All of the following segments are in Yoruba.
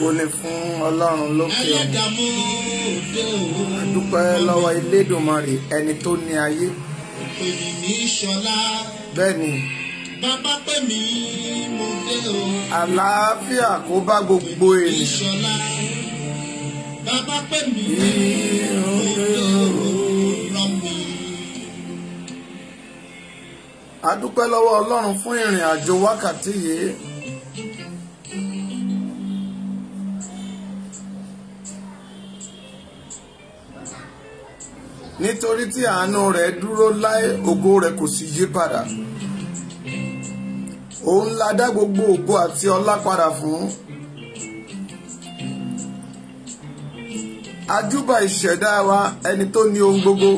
Ògo ni fún Ọlọ́run lókè ọ̀run. A dúpẹ́ lọ́wọ́ Elédùmarè ẹni tó ní ayé. Bẹ́ẹ̀ ni. Bàbá pè mí mo dé o. Àlàáfíà kó bá gbogbo ènìyàn. Bàbá pè mí mo dé o. Rán mi. A dúpẹ́ lọ́wọ́ Ọlọ́run fún ìrìn àjò wákàtí yìí. Nítorí tí àánú rẹ̀ dúró láé, ògo rẹ̀ kò sì yí padà. Òun la dá gbogbo ògo àti ọlá padà fún. Àjúbà ìṣẹ̀dá wa, ẹni tó ní ohun gbogbo.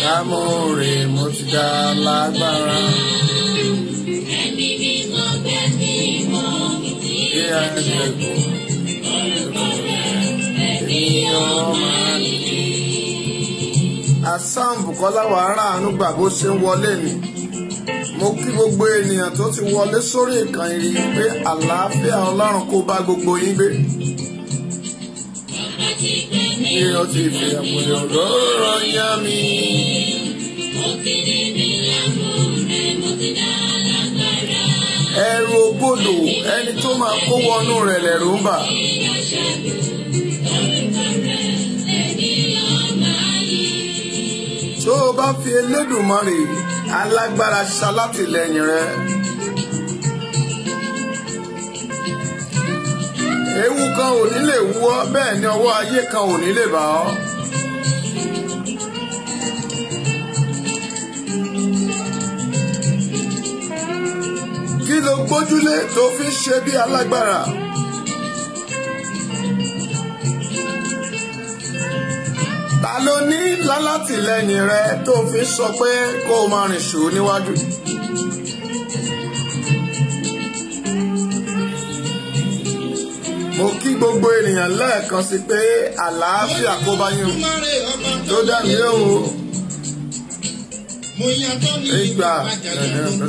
Lámúre mo ti dá lágbára. Ẹ̀mí mímọ́ bẹ́ẹ̀ ni mo ti ẹ̀ẹ́dẹ̀gbọ́n. Asam Bukola wàhálà àánú gbà bó ṣe ń wọlé ni. Mo kí gbogbo ènìyàn tó ti wọlé sórí ìkànnì yìí pé àlàáfíà Ọlọ́run kó bá gbogbo yín gbé. Ní o ti fi àpòlẹ̀ òróró yá mi. Ẹ̀rù ògbódò ẹni tó máa kó wọnú rẹ̀ lẹ̀rù ń bà. Tó o bá fi Elédùmarè alágbára ṣalátìlẹ́yìn rẹ, ewu kan ò ní lè wú ọ, bẹ́ẹ̀ ni ọwọ́ ayé kan ò ní lè bà ọ́. Kí ló gbójúlé tó fi ṣe bí alágbára? Ta ló ní lálátìlẹ́yìn rẹ tó fi sọ pé kó o máa rìn ṣòó níwájú? Mo kí gbogbo ènìyàn lẹ́ẹ̀kan sí pé àlàáfíà kó bá yín tó dá mi o. Ìgbà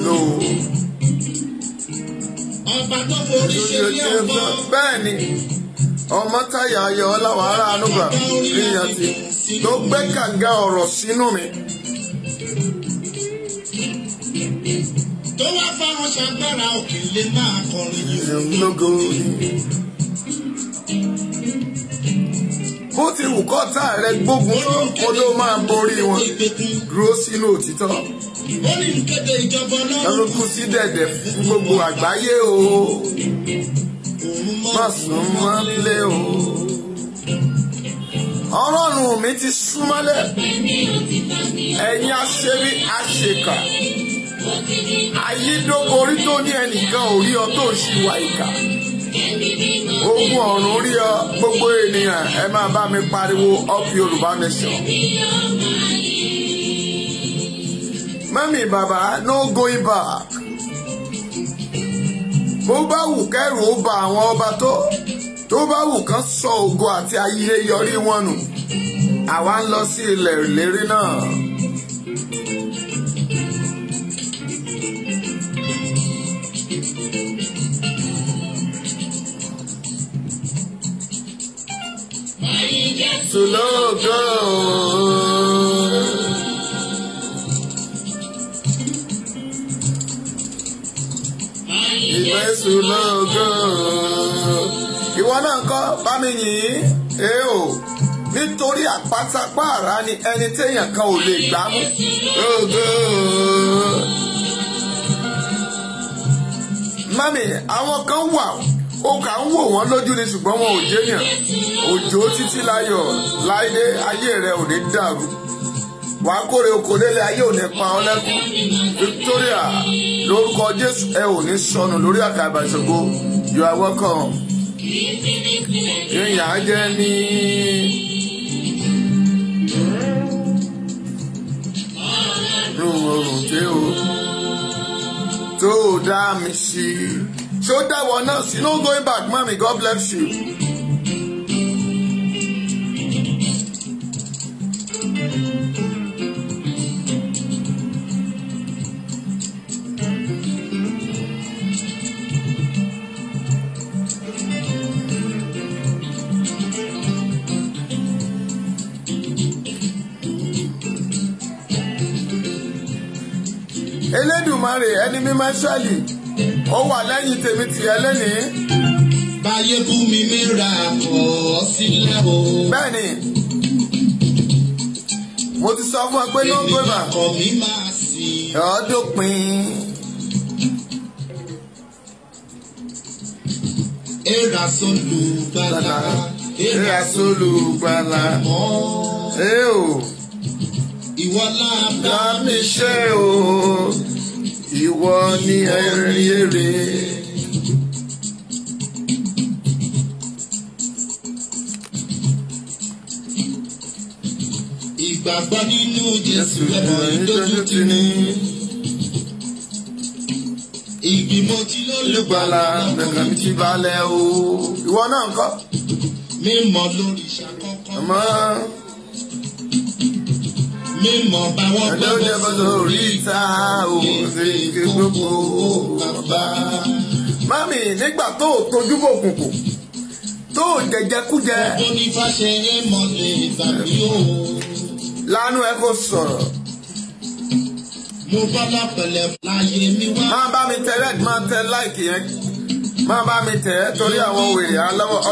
lò ó. Bẹ́ẹ̀ ni ọmọ táyà ayọ̀ ọláwàárà ànúgbà níyàtì tó gbé kànga ọ̀rọ̀ sínú mi. Tó wá fáwọn ṣàgbára òkè lè máa kọrin yìí. Bó ti wù kọ́tà rẹ gbógun tó kó ló máa borí wọn, dúró sínú òtítọ́. Lọ́lọ́kù sí dẹ̀dẹ̀ fún gbogbo àgbáyé o. Má sún mọ́lé o. Ọlọ́run mi ti súnmọ́lẹ̀. Ẹ̀yin aṣerí aṣèkà. Ayídóborí tó ní ẹnìkan ò rí ọ tó ń ṣìwà ìkà. Ogun ọ̀run rí ọ, gbogbo ènìyàn ẹ máa bá mi pariwo up Yorùbá nation. Mẹ́mí bàbá no going back. Bó bá wù kẹ́rù ó ba àwọn ọba tó bá wù kán sọ ògo àti ayé yọrí wọn nù. Àwa ń lọ sí ilẹ̀ ìlérí náà. Sùlọ́gọ́. Ìfẹ́ sùlọ́gọ́. Ìwọ náà kọ́ bá mi yìn o. Nítorí àpátápá àrá ni ẹni téèyàn kan ò lè gbá mú. Mami, àwọn kan wà ó kà ń wò wọ́n lójú ni ṣùgbọ́n wọn ò jẹ́yàn. Òjò títí láyọ̀ láìdé ayé rẹ̀ ò ní dàrú. Wàá kórè oko délé ayé ò ní pa ọ́ lẹ́kùn. Victoria lórúkọ Jésù ẹ ò ní sọnù lórí àkàbà ìṣògo. You are welcome. Ìyá jẹ́ ní. Rùn tí o tó dá mi sí. Ṣó dáwọ̀ náà sí? No going back, mommy. God bless you. Elédùmarè ẹni mímọ́ Ísírẹ́lì ó wà lẹ́yìn tèmi tìẹ lẹ́nìí. Báyé bú mi mìíràn ọ̀ sílẹ̀ o. Bẹ́ẹ̀ni, mo ti sọ fún ọ pé ló ń gbé mà. Èmi mi máa sìn. Ọ̀ọ́dúnpin. Era solùgbàlà. Era solùgbàlà. Ẹ o. Ìwọ láàbà Bá mi ṣe o. Ìwọ ni ẹ̀rín èrè. ìgbàgbọ́ nínú Jésù ẹ̀mọ́ ìdójútì ni. Ìgbìmọ̀ tí lólùgbàlà Nǹkan mi ti balẹ̀ o. Ìwọ náà ńkọ́? mímọ́ lórí ìṣàkọ́kọ́. Àmọ́ Mímọ́ báwọn ẹ̀dá ó jẹ́ bọ́sọ̀ orí ìta o. Ṣé ike gbogbo bàbá. Mami, nígbà tó o tójú bò kùnkùn, tó o jẹjẹkújẹ, Ó ní fàṣẹyẹ mọ́lẹ̀ tàbí o. lánú ẹ kò sọ̀rọ̀. Mo bá lápẹ̀lẹ̀ láyé mi wá. Máa bá mi tẹ red, máa tẹ láìkì yẹn. Máa bá mi tẹ̀ ẹ́ torí àwọn wèrè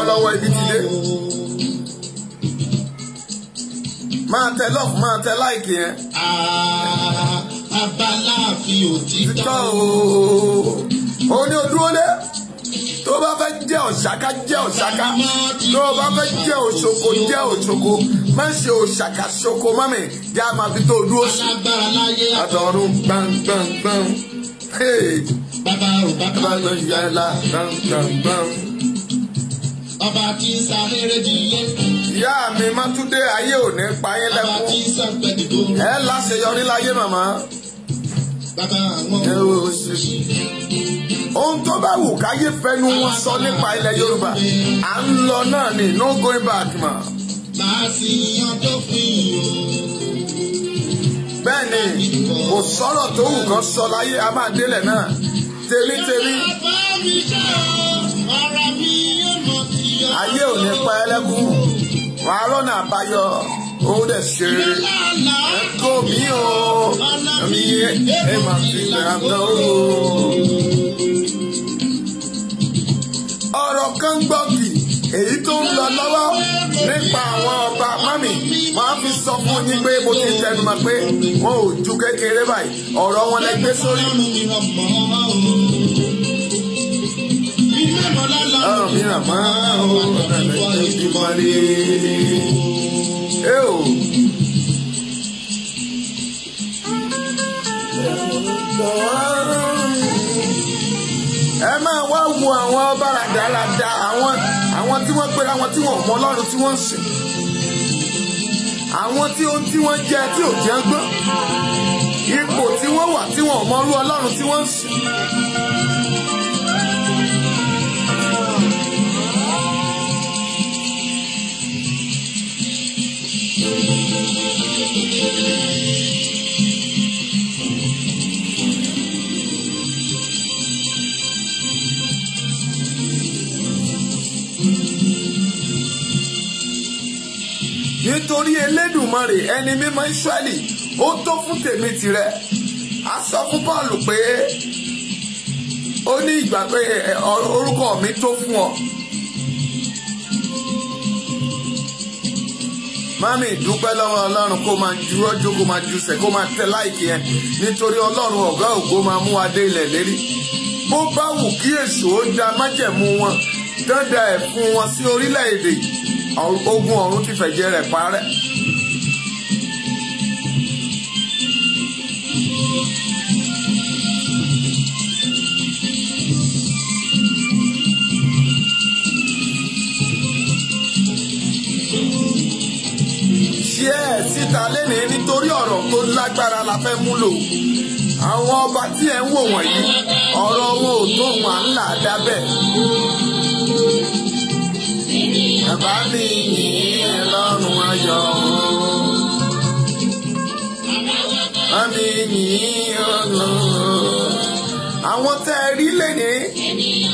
ọlọ́wọ́ ibi ti dé. Máa tẹ love, máa tẹ láìkì yẹn. Abaláàfin òtítọ́. Títọ́ o. Ó ní o dúró dé. Tó bá fẹ́ jẹ́ òṣàká jẹ́ òṣàká. Tó bá fẹ́ jẹ́ òṣoko jẹ́ òṣoko. Má ṣe òṣàká ṣoko mọ́mì. Yá máa fi tó dúró sí. Alágbára láyé Àtọ̀run gbàngbàngbàng. bàbá ò bàbá Bàbá lọ yà á la gbàngbàngbàng. ọba tí ń sáré jílé. Ìyá mi Mátúndé ayé ò ní pa yín Bàbá tí lẹ́kún. ń sàgbẹ́ dìbò. Ẹ láṣeyọrí láyé màmá. Bàbá àwọn Ẹ wo ṣe. Ohun tó bá wù káyé fẹnu wọn sọ nípa ilẹ̀ Yorùbá. À ń lọ náà ni no going back mà. máa sì yan tó pin o. Bẹ́ẹ̀ni, kò sọ̀rọ̀ tó wù kán sọ láyé a máa délẹ̀ náà. Tèmítèmí, Bàbá mi ṣe o, ọ̀rọ̀ mi yóò mọ̀ sí ọ. ayé ò ní pa ẹlẹ́kùn. Wàá rọ́nà àbáyọ, ó dẹ̀ ṣe rere. Kò mí o, mi ẹ máa fi ìlànà o. Ọ̀rọ̀ kan gbọ́gì èyí tó ń lọ lọ́wọ́ nípa àwọn ọba mami máa fi sọ fún yín pé mo ti tẹnu mọ́ pé wọn ò ju kékeré báyìí ọ̀rọ̀ wọn lẹ gbé sórí. Ọ̀rọ̀ mìíràn máa ń ọ̀rọ̀ ìdìbò rí. Ẹ máa wá wo àwọn ọba ràdàràdà àwọn tí wọ́n pera wọn tí wọ́n mọ Ọlọ́run tí wọ́n ń sìn. Àwọn tí wọ́n jẹ tí ò jẹ́ gbọ́n. Ipò tí wọ́n wà tí wọ́n mọ orú Ọlọ́run tí wọ́n ń sìn. Nítorí Elédùmarè ẹni mímọ́ Ísírẹ́lì ó tó fún tèmi tìrẹ. A sọ fún Pọ́ọ̀lù pé ó ní ìgbà pé orúkọ mi tó fún ọ. Mami dúpẹ́ lọ́wọ́ Ọlọ́run kó máa ju ọjọ́ kó máa jùsẹ̀ kó máa tẹ láìkì yẹn nítorí Ọlọ́run ọ̀gá ògo máa mú wa dé ilẹ̀ lérí. Bó bá wù kí èṣù ó da májẹ̀mú wọn dandan ẹ̀ fún wọn sí orílẹ̀-èdè ogun ọ̀run ti fẹ̀jẹ̀ rẹ̀ parẹ́. Ṣé ẹ̀ síta lénìí nítorí ọ̀rọ̀ tó lágbára la fẹ́ múlò. Àwọn ọba tí ẹ̀ ń wò wọ̀nyí ọ̀rọ̀ wọn ò tó wọn à ń là dábẹ́. Bàbá mi yìn lọ́rùn ayọ̀. Bàbá mi yìn Ọlọ́run. Àwọn tẹ́ ẹ rí lénìí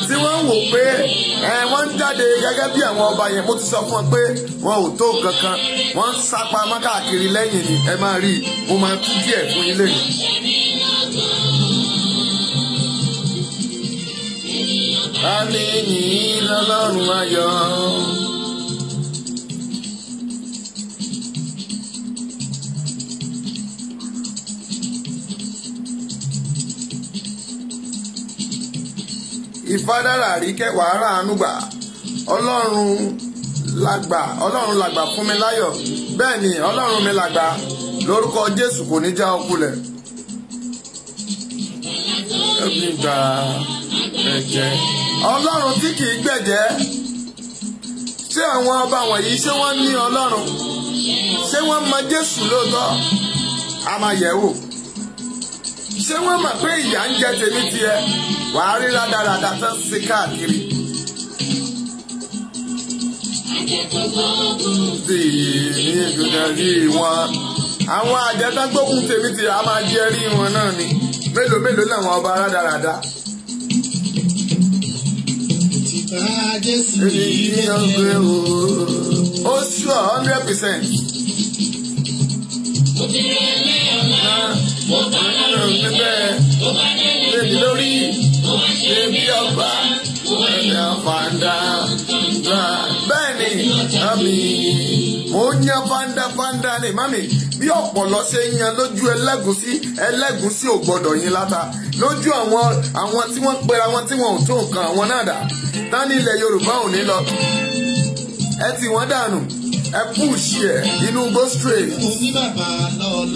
tí wọ́n ń wò pé wọ́n ń jáde gẹ́gẹ́ bí àwọn ọba yẹn mo ti sọ fún ọ pé wọn ò tó kankan wọ́n ń sápamọ́ káàkiri lẹ́yìn ni ẹ máa rí i mo máa tú díẹ̀ fún yín lénìí. àmì yìí lọ́lọ́run ayọ̀. Ìfádàrà rí kẹwàá ràánú gbà. Ọlọ́run làgbà fún mi láyọ̀. Bẹ́ẹ̀ ni Ọlọ́run mi làgbà. Lórúkọ Jésù kò ní já ọ kulẹ̀. Ẹbí gba ẹ̀jẹ̀. Ọlọ́run tí kìí gbẹ̀jẹ̀. Ṣé àwọn ọba wọ̀nyí ṣé wọ́n ní Ọlọ́run? Ṣé wọ́n mọ Jésù lóòótọ́? A máa yẹ̀ wò. Ṣé wọ́n mọ̀ pé ìyà ń jẹ tèmi tiẹ̀? Wàá rí rádaràdà tán sí káàkiri. Sì ní ìdúdàrí wọn. Àwọn àjẹtágbógun tèmi tiẹ̀ a máa jẹ rí wọn náà ni. Mélòó làwọn ọba rádaràdà. Ó ṣùọ́ 100%. Bẹ́ẹ̀ni lórí ebi ọba ẹ̀yà fàndà. Bẹ́ẹ̀ni àmì mo ń yan fàndà ni mami bí ọ̀pọ̀lọ́ ṣe ń yan lójú ẹlẹ́gùsí ò gbọ́dọ̀ yín láta lójú àwọn tí wọ́n pera wọn tí wọn ò tó nǹkan àwọn náà dà tán ní ilẹ̀ Yorùbá ò ní lọ ẹ tì wọ́n dànù ẹ púùsì ẹ inú go straight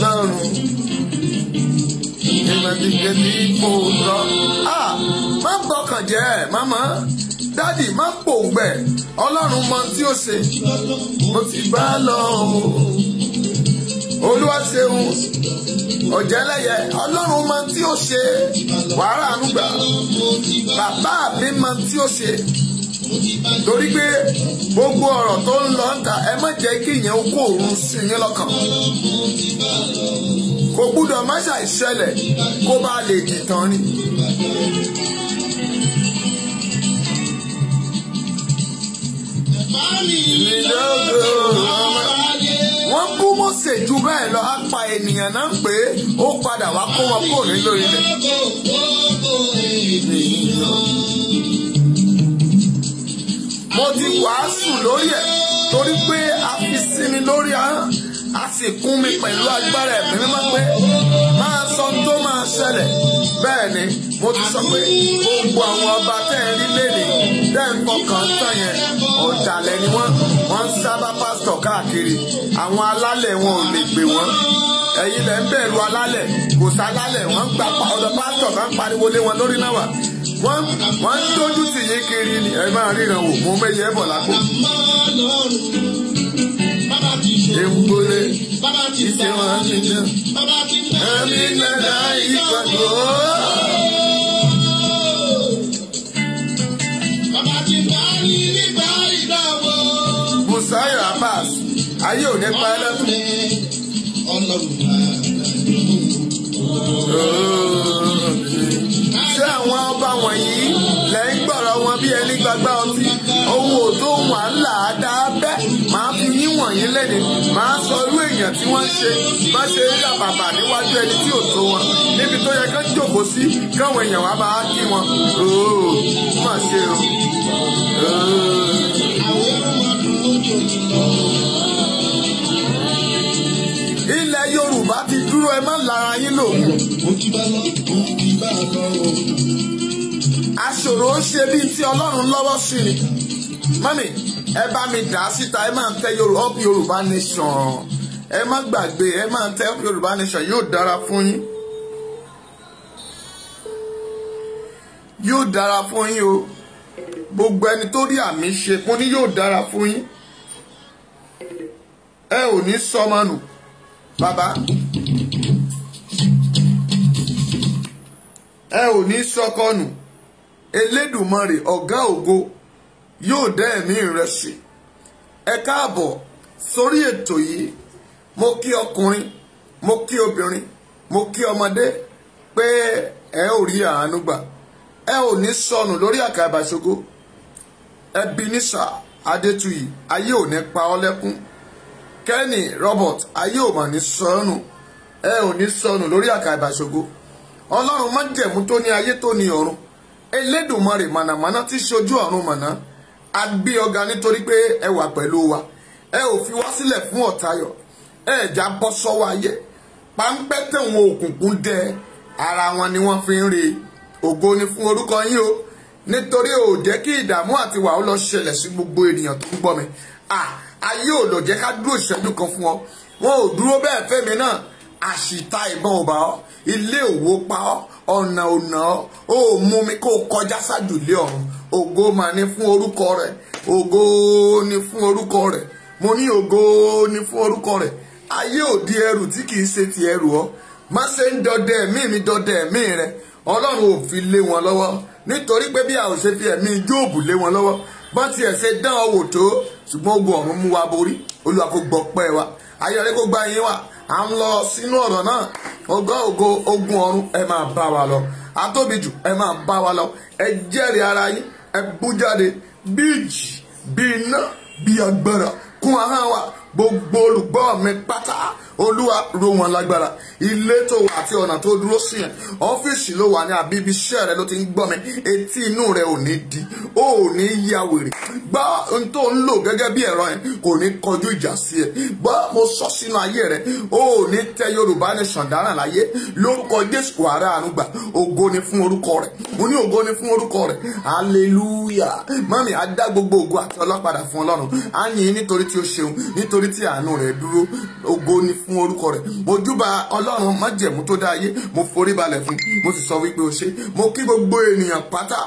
lọ́rùn ìmọ̀tìkẹ́tì ipò lọ. Má bọkàn jẹ́ màmá dádì má pòǹgbẹ Ọlọ́run mọ tí ó ṣe mo ti bá lọ Olúwa ṣeun ọ̀jẹ̀lẹ́yẹ Ọlọ́run mọ tí ó ṣe wàhálà ànúgbà bàbá mi mọ tí ó ṣe torí pé gbogbo ọ̀rọ̀ tó ń lọ ta ẹ má jẹ́ kí ìyẹn kó òun sí yín lọ́kàn kò gbúdọ̀ má ṣàìṣẹlẹ̀ kó bá lè dìtàn ni. Wọ́n bú Mósè jù bẹ́ẹ̀ lọ apá ènìyàn náà ń pè é ó padà wá kó wọn kúrò ní lórí ilẹ̀. Mo ti wàásù lórí ẹ̀ torí pé a fi sinmi lórí ahọ́n a sì kún mi pẹ̀lú agbára ẹ̀mí mímọ́ pé máa sọ tó máa ṣẹlẹ̀. Bẹ́ẹ̀ ni mo ti sọ pé gbogbo àwọn ọba tẹ́ ẹ rí léde tẹ́ ń fọkàn tán yẹn ọ̀dàlẹ̀ ni wọ́n ń sábà pásítọ̀ káàkiri àwọn alálẹ̀ wọn ò lè gbé wọn. Ẹ̀yin lẹ́ ń bẹ̀rù alálẹ̀ kò sálálẹ̀ wọ́n ń gba ọ̀dọ̀ pásítọ̀ kan pariwo lé wọn lórí náà wà. Wọ́n ń dójú tì yín kiri ni ẹ máa ríran wò mo méye bọ̀ lápò. Embole ìṣe wọn ti jẹ́ ẹ̀mí lẹ́dá ìpàdé. Busayo Abbas ayé ò ní pa ẹ́ lẹ́kùn. Ṣé àwọn ọba wọ̀nyí lẹ́yìn gbọ́rọ̀ wọn bí ẹni gbàgbá ọtí owó tó wà ń là á dá bẹ́ẹ̀ máa fi yín wọ̀nyí lẹ́nu máa sọ irú èèyàn tí wọ́n ṣe má ṣe rí àbàbà níwájú ẹni tí ò tó wọn níbi tó yẹ kán jókòó sí káwọn èèyàn wá máa kí wọn má ṣe o. Ilẹ̀ Yorùbá ti dúró ẹ má lára yín lò. Aṣòro ó ṣe bíi tí Ọlọ́run lọ́wọ́ sí ni. Mọ́mì ẹ bá mi dà á síta ẹ máa tẹ up Yorùbá nation ẹ má gbàgbé ẹ máa tẹ up Yorùbá nation yóò dára fún yín. Yóò dára fún yín o. Gbogbo ẹni tó rí àmì ṣe fún ni yóò dára fún yín. Ẹ ò ní sọmọ nù. Bàbá ẹ ò ní sọkọnù Elédùmarè ọ̀gá ògo yóò dá ẹ̀mí rẹ sí. Ẹ káàbọ̀ sórí ètò yìí mo kí ọkùnrin mo kí obìnrin mo kí ọmọdé pé ẹ ò rí àánú gbà ẹ ò ní sọnù lórí àkàbà ṣògo Ebenezer Adétúyì ayé ò ní pa ọ́ lẹ́kún Kenny Robert ayé ò mà ní sọnù ẹ ò ní sọnù lórí àkàbà ṣògo Ọlọ́run májẹ̀mú tó ní ayé tó ní ọ̀run Elédùmarè mànàmáná tí ṣojú ọ̀run mọ̀nà, a gbé ọ̀gá nítorí pé ẹ wà pẹ̀lú wa. Ẹ ò fi wá sílẹ̀ fún ọ̀tayọ̀, ẹ já bọ́ sọ́wọ́ ayé. Páńpẹ́ tẹ̀wọ̀n òkùnkùn dẹ ara wọn ni wọ́n fi ń re. Ògo ni fún orúkọ yín o, nítorí ò jẹ́ kí ìdààmú àti wàhálà lọ ṣẹlẹ̀ sí gbogbo ènìyàn tó ń gbọ́ mi. Ayé ò lọ jẹ́ ká dúró ìṣẹ́jú kan fún ọ, wọn ò dúró bẹ́ẹ̀ fẹ́mi náà. Àṣìta ìbọn ò bá ọ, ilé òwò pa ọ, ọ̀nà ònà ọ, ó mú mi kó kọjá sájú ilé ọ̀run. Ògo mà ní fún orúkọ rẹ̀, ògo ni fún orúkọ rẹ̀, mo ní ògo ni fún orúkọ rẹ̀. Ayé ò di ẹrù tí kìí ṣe ti ẹrù ọ, má ṣe ń dọdẹ ẹ̀mí mi dọdẹ ẹ̀mí rẹ. Ọlọ́run ò fi lé wọn lọ́wọ́, nítorí pé bí a ò ṣe fi ẹ̀mí Jóòbù lé wọn lọ́wọ́, bọ́n tiẹ̀ ṣe dán ọ wò tó, ṣùgbọ́n ogun ọ̀run mú wa borí. Olúwa kó gbọ́ pẹ́ wa, ayọ̀rẹ́ kó gbá yín wá. À ń lọ sínú ọ̀rọ̀ náà. Ògo ogun ọ̀run ẹ máa bá wa lọ, atóbi jù ẹ máa bá wa lọ. Ẹ jẹ́rìí ara yín, ẹ bú jáde bí ìjì, bí iná, bí agbára kún ahọ́n wa. Gbogbo olùgbọ́ mi pátá, Olúwa ró wọn lágbára. Ilé tó wà àti ọ̀nà tó dúró sí yẹn, ọ́fíìsì ló wà ní àbí ibi iṣẹ́ rẹ ló ti ń gbọ́ mi. Etí inú rẹ ò ní di, ó ò ní ya wèrè. Gbọ́ ohun tó ń lò gẹ́gẹ́ bí ẹ̀rọ yẹn kò ní kọjú ìjà sí ẹ. Gbọ́ mo sọ sínú ayé rẹ, ó ò ní tẹ Yorùbá ní ṣàndáràn láyé. Lórúkọ Jésù wàrà ànúgbà. Ògo ni fún orúkọ rẹ, mo ní ògo ni fún orúkọ rẹ. Hallelujah. Mami á dá gbogbo ògo àti ọlọ́padà fún Ọlọ́run. Á yìn nítorí tí ó ṣeun, nítorí tí àánú rẹ̀ dúró. Ògo ni fún orúkọ rẹ̀. Mo júbà Ọlọ́run májẹ̀mú tó dá ayé, mo forí balẹ̀ fún, mo sì sọ wípé ó ṣe. Mo kí gbogbo ènìyàn pátá,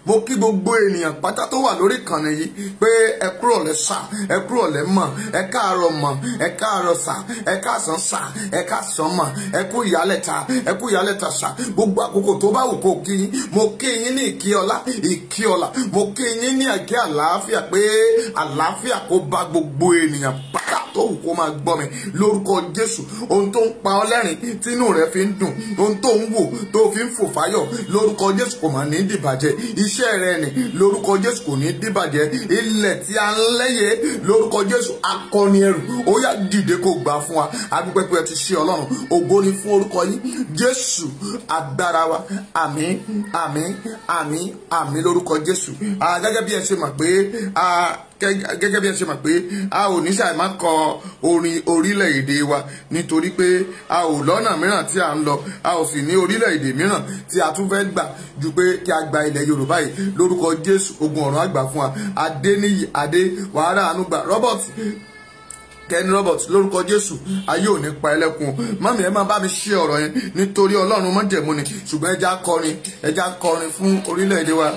mo kí gbogbo ènìyàn pátá tó wà lórí ìkànnì yìí pé ẹ kúrọ̀lẹ́ sà, ẹ kúrọ̀lẹ́ mọ̀, ẹ káàárọ̀ mọ̀, ẹ káàárọ̀ sà, ẹ káàsán sà, ẹ káàsán mọ̀, ẹ kú ìyálẹ̀ta, ẹ kú ìyálẹ̀ta sà. Gbogbo àkókò tó bá wù kó kí yín, mo kí yín ní ìkí ọlá, ìkí ọlá. Mo kí yín ní ìkí àlàáfíà pé àlàáfíà kó bá gbogbo ènìyàn pátá tó wù kó máa gbọ́ mi lórúkọ Jésù. Ohun tó ń pa ọ lẹ́rìn tínú rẹ fi ń dùn, ohun tó ń wò tó fi ń fò fáyọ̀ lórúkọ Jésù kò máa ní dìbàjẹ́. Iṣẹ́ rẹ nì lórúkọ Jésù kò ní dìbàjẹ́. Ilẹ̀ tí a ń lẹ́yẹ lórúkọ Jésù akọni ẹrù ó yá dìde kó gbà fún wa. Adúpẹ́pẹ́ ti ṣe Ọlọ́run, ògo ni fún orúkọ yín Jésù agbára wa. Àmín àmín àmín àmín lórúkọ Jésù. Gẹ́gẹ́ bí ẹ ṣe mọ̀ pé a ò ní ṣàì má kọ orin orílẹ̀-èdè wa, nítorí pé a ò lọ́nà mìíràn tí a ń lọ, a ò sì ní orílẹ̀-èdè mìíràn tí a tún fẹ́ gbà ju pé kí a gba ilẹ̀ Yorùbá yìí lórúkọ Jésù. Ogun ọ̀run àgbà fún wa. Adéníyì Adé wàhálà ànúgbà Robert Kenny Robert lórúkọ Jésù. Ayé ò ní pa ẹlẹ́kùn. Mami ẹ máa bá mi ṣe ọ̀rọ̀ yẹn nítorí Ọlọ́run májẹ̀mú ni, ṣùgbọ́n ẹja kọrin fún orílẹ̀-èdè wa.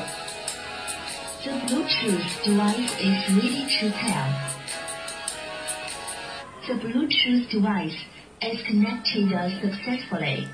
The Bluetooth device is ready to pair. The Bluetooth device is connected successfully.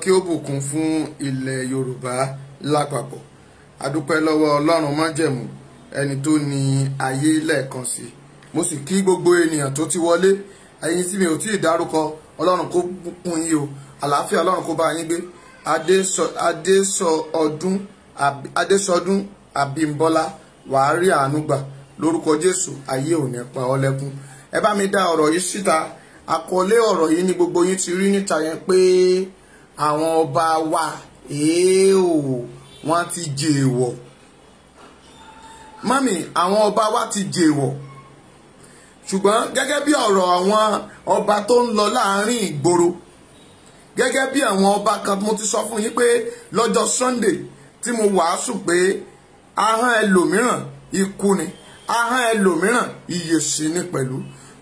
Kí ó bùkún fún ilẹ̀ Yorùbá lápapọ̀. Adúpẹ́ lọ́wọ́ Ọlọ́run májẹ̀mú ẹni tó ní ayé lẹ́ẹ̀kan sí. Mo sì kí gbogbo ènìyàn tó ti wọlé, ẹ̀yin tí mi ò tí ì dárúkọ, Ọlọ́run kó bùkún yín o, àlàáfíà Ọlọ́run kó bá yín gbé. Adésọdún Abímbọ́lá wàá rí àánú gbà lórúkọ Jésù. Ayé ò ní pa ọ́ lẹ́kún. Ẹ bá mi dá ọ̀rọ̀ yìí síta. Àkọlé ọ̀rọ̀ yìí ni gbogbo yín ti rí níta yẹn pé àwọn ọba wa wọ́n ti jèèwọ̀ mami àwọn ọba wa ti jèèwọ̀ ṣùgbọ́n gẹ́gẹ́ bí ọ̀rọ̀ àwọn ọba tó ń lọ láàrin ìgboro gẹ́gẹ́ bí àwọn ọba kan mo ti sọ fún yín pé lọ́jọ́ Sunday tí mo wàásù pé ahọ́n ẹlòmíràn ikú ni ahọ́n ẹlòmíràn ìyèsí ni pẹ̀lú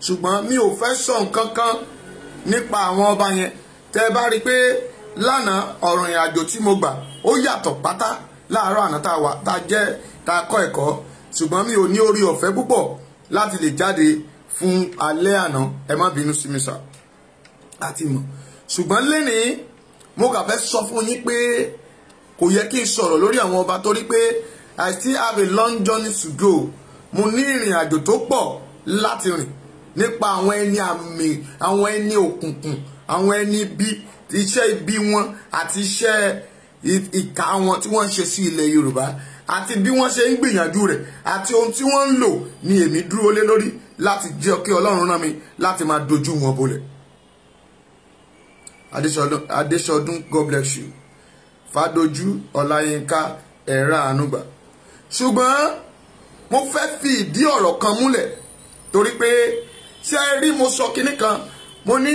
ṣùgbọ́n mi ò fẹ́ sọ nǹkan kan nípa àwọn ọba yẹn tẹ́ bá rí i pé lánàá ọ̀rọ̀ ìrìn àjò tí mo gbà ó yàtọ̀ pátá láàárọ̀ àná tá a kọ́ ẹ̀kọ́ ṣùgbọ́n mi ò ní orí ọ̀fẹ́ púpọ̀ láti lè jáde fún alẹ́ àná ẹ má bínú sí mi sà àti mọ̀ ṣùgbọ́n lénìí mo kà fẹ́ sọ fún yín pé kò yẹ kí n sọ̀rọ̀ lórí àwọn ọba torí pé I still have a long journey to go mo ní ìrìn àjò tó pọ̀ láti rìn nípa àwọn ẹni àmì àwọn ẹni òkùnkùn àwọn ẹni ibi iṣẹ́ ibi wọn àti iṣẹ́ ìkà wọn tí wọ́n ń ṣe sí ilẹ̀ Yorùbá àti bí wọ́n ṣe ń gbìyànjú rẹ̀ àti ohun tí wọ́n ń lò ní èmi dúró lé lórí láti jẹ́ kí Ọlọ́run rán mi láti máa dojú wọn bolẹ̀. Adéṣọdún God bless you. Fádójú Ọláyínká ẹ̀rá ànúgbà. Ṣùgbọ́n mo fẹ́ fi ìdí ọ̀rọ̀ kan múlẹ̀ torí pé ṣé ẹ rí mo sọ kinní kan mo ní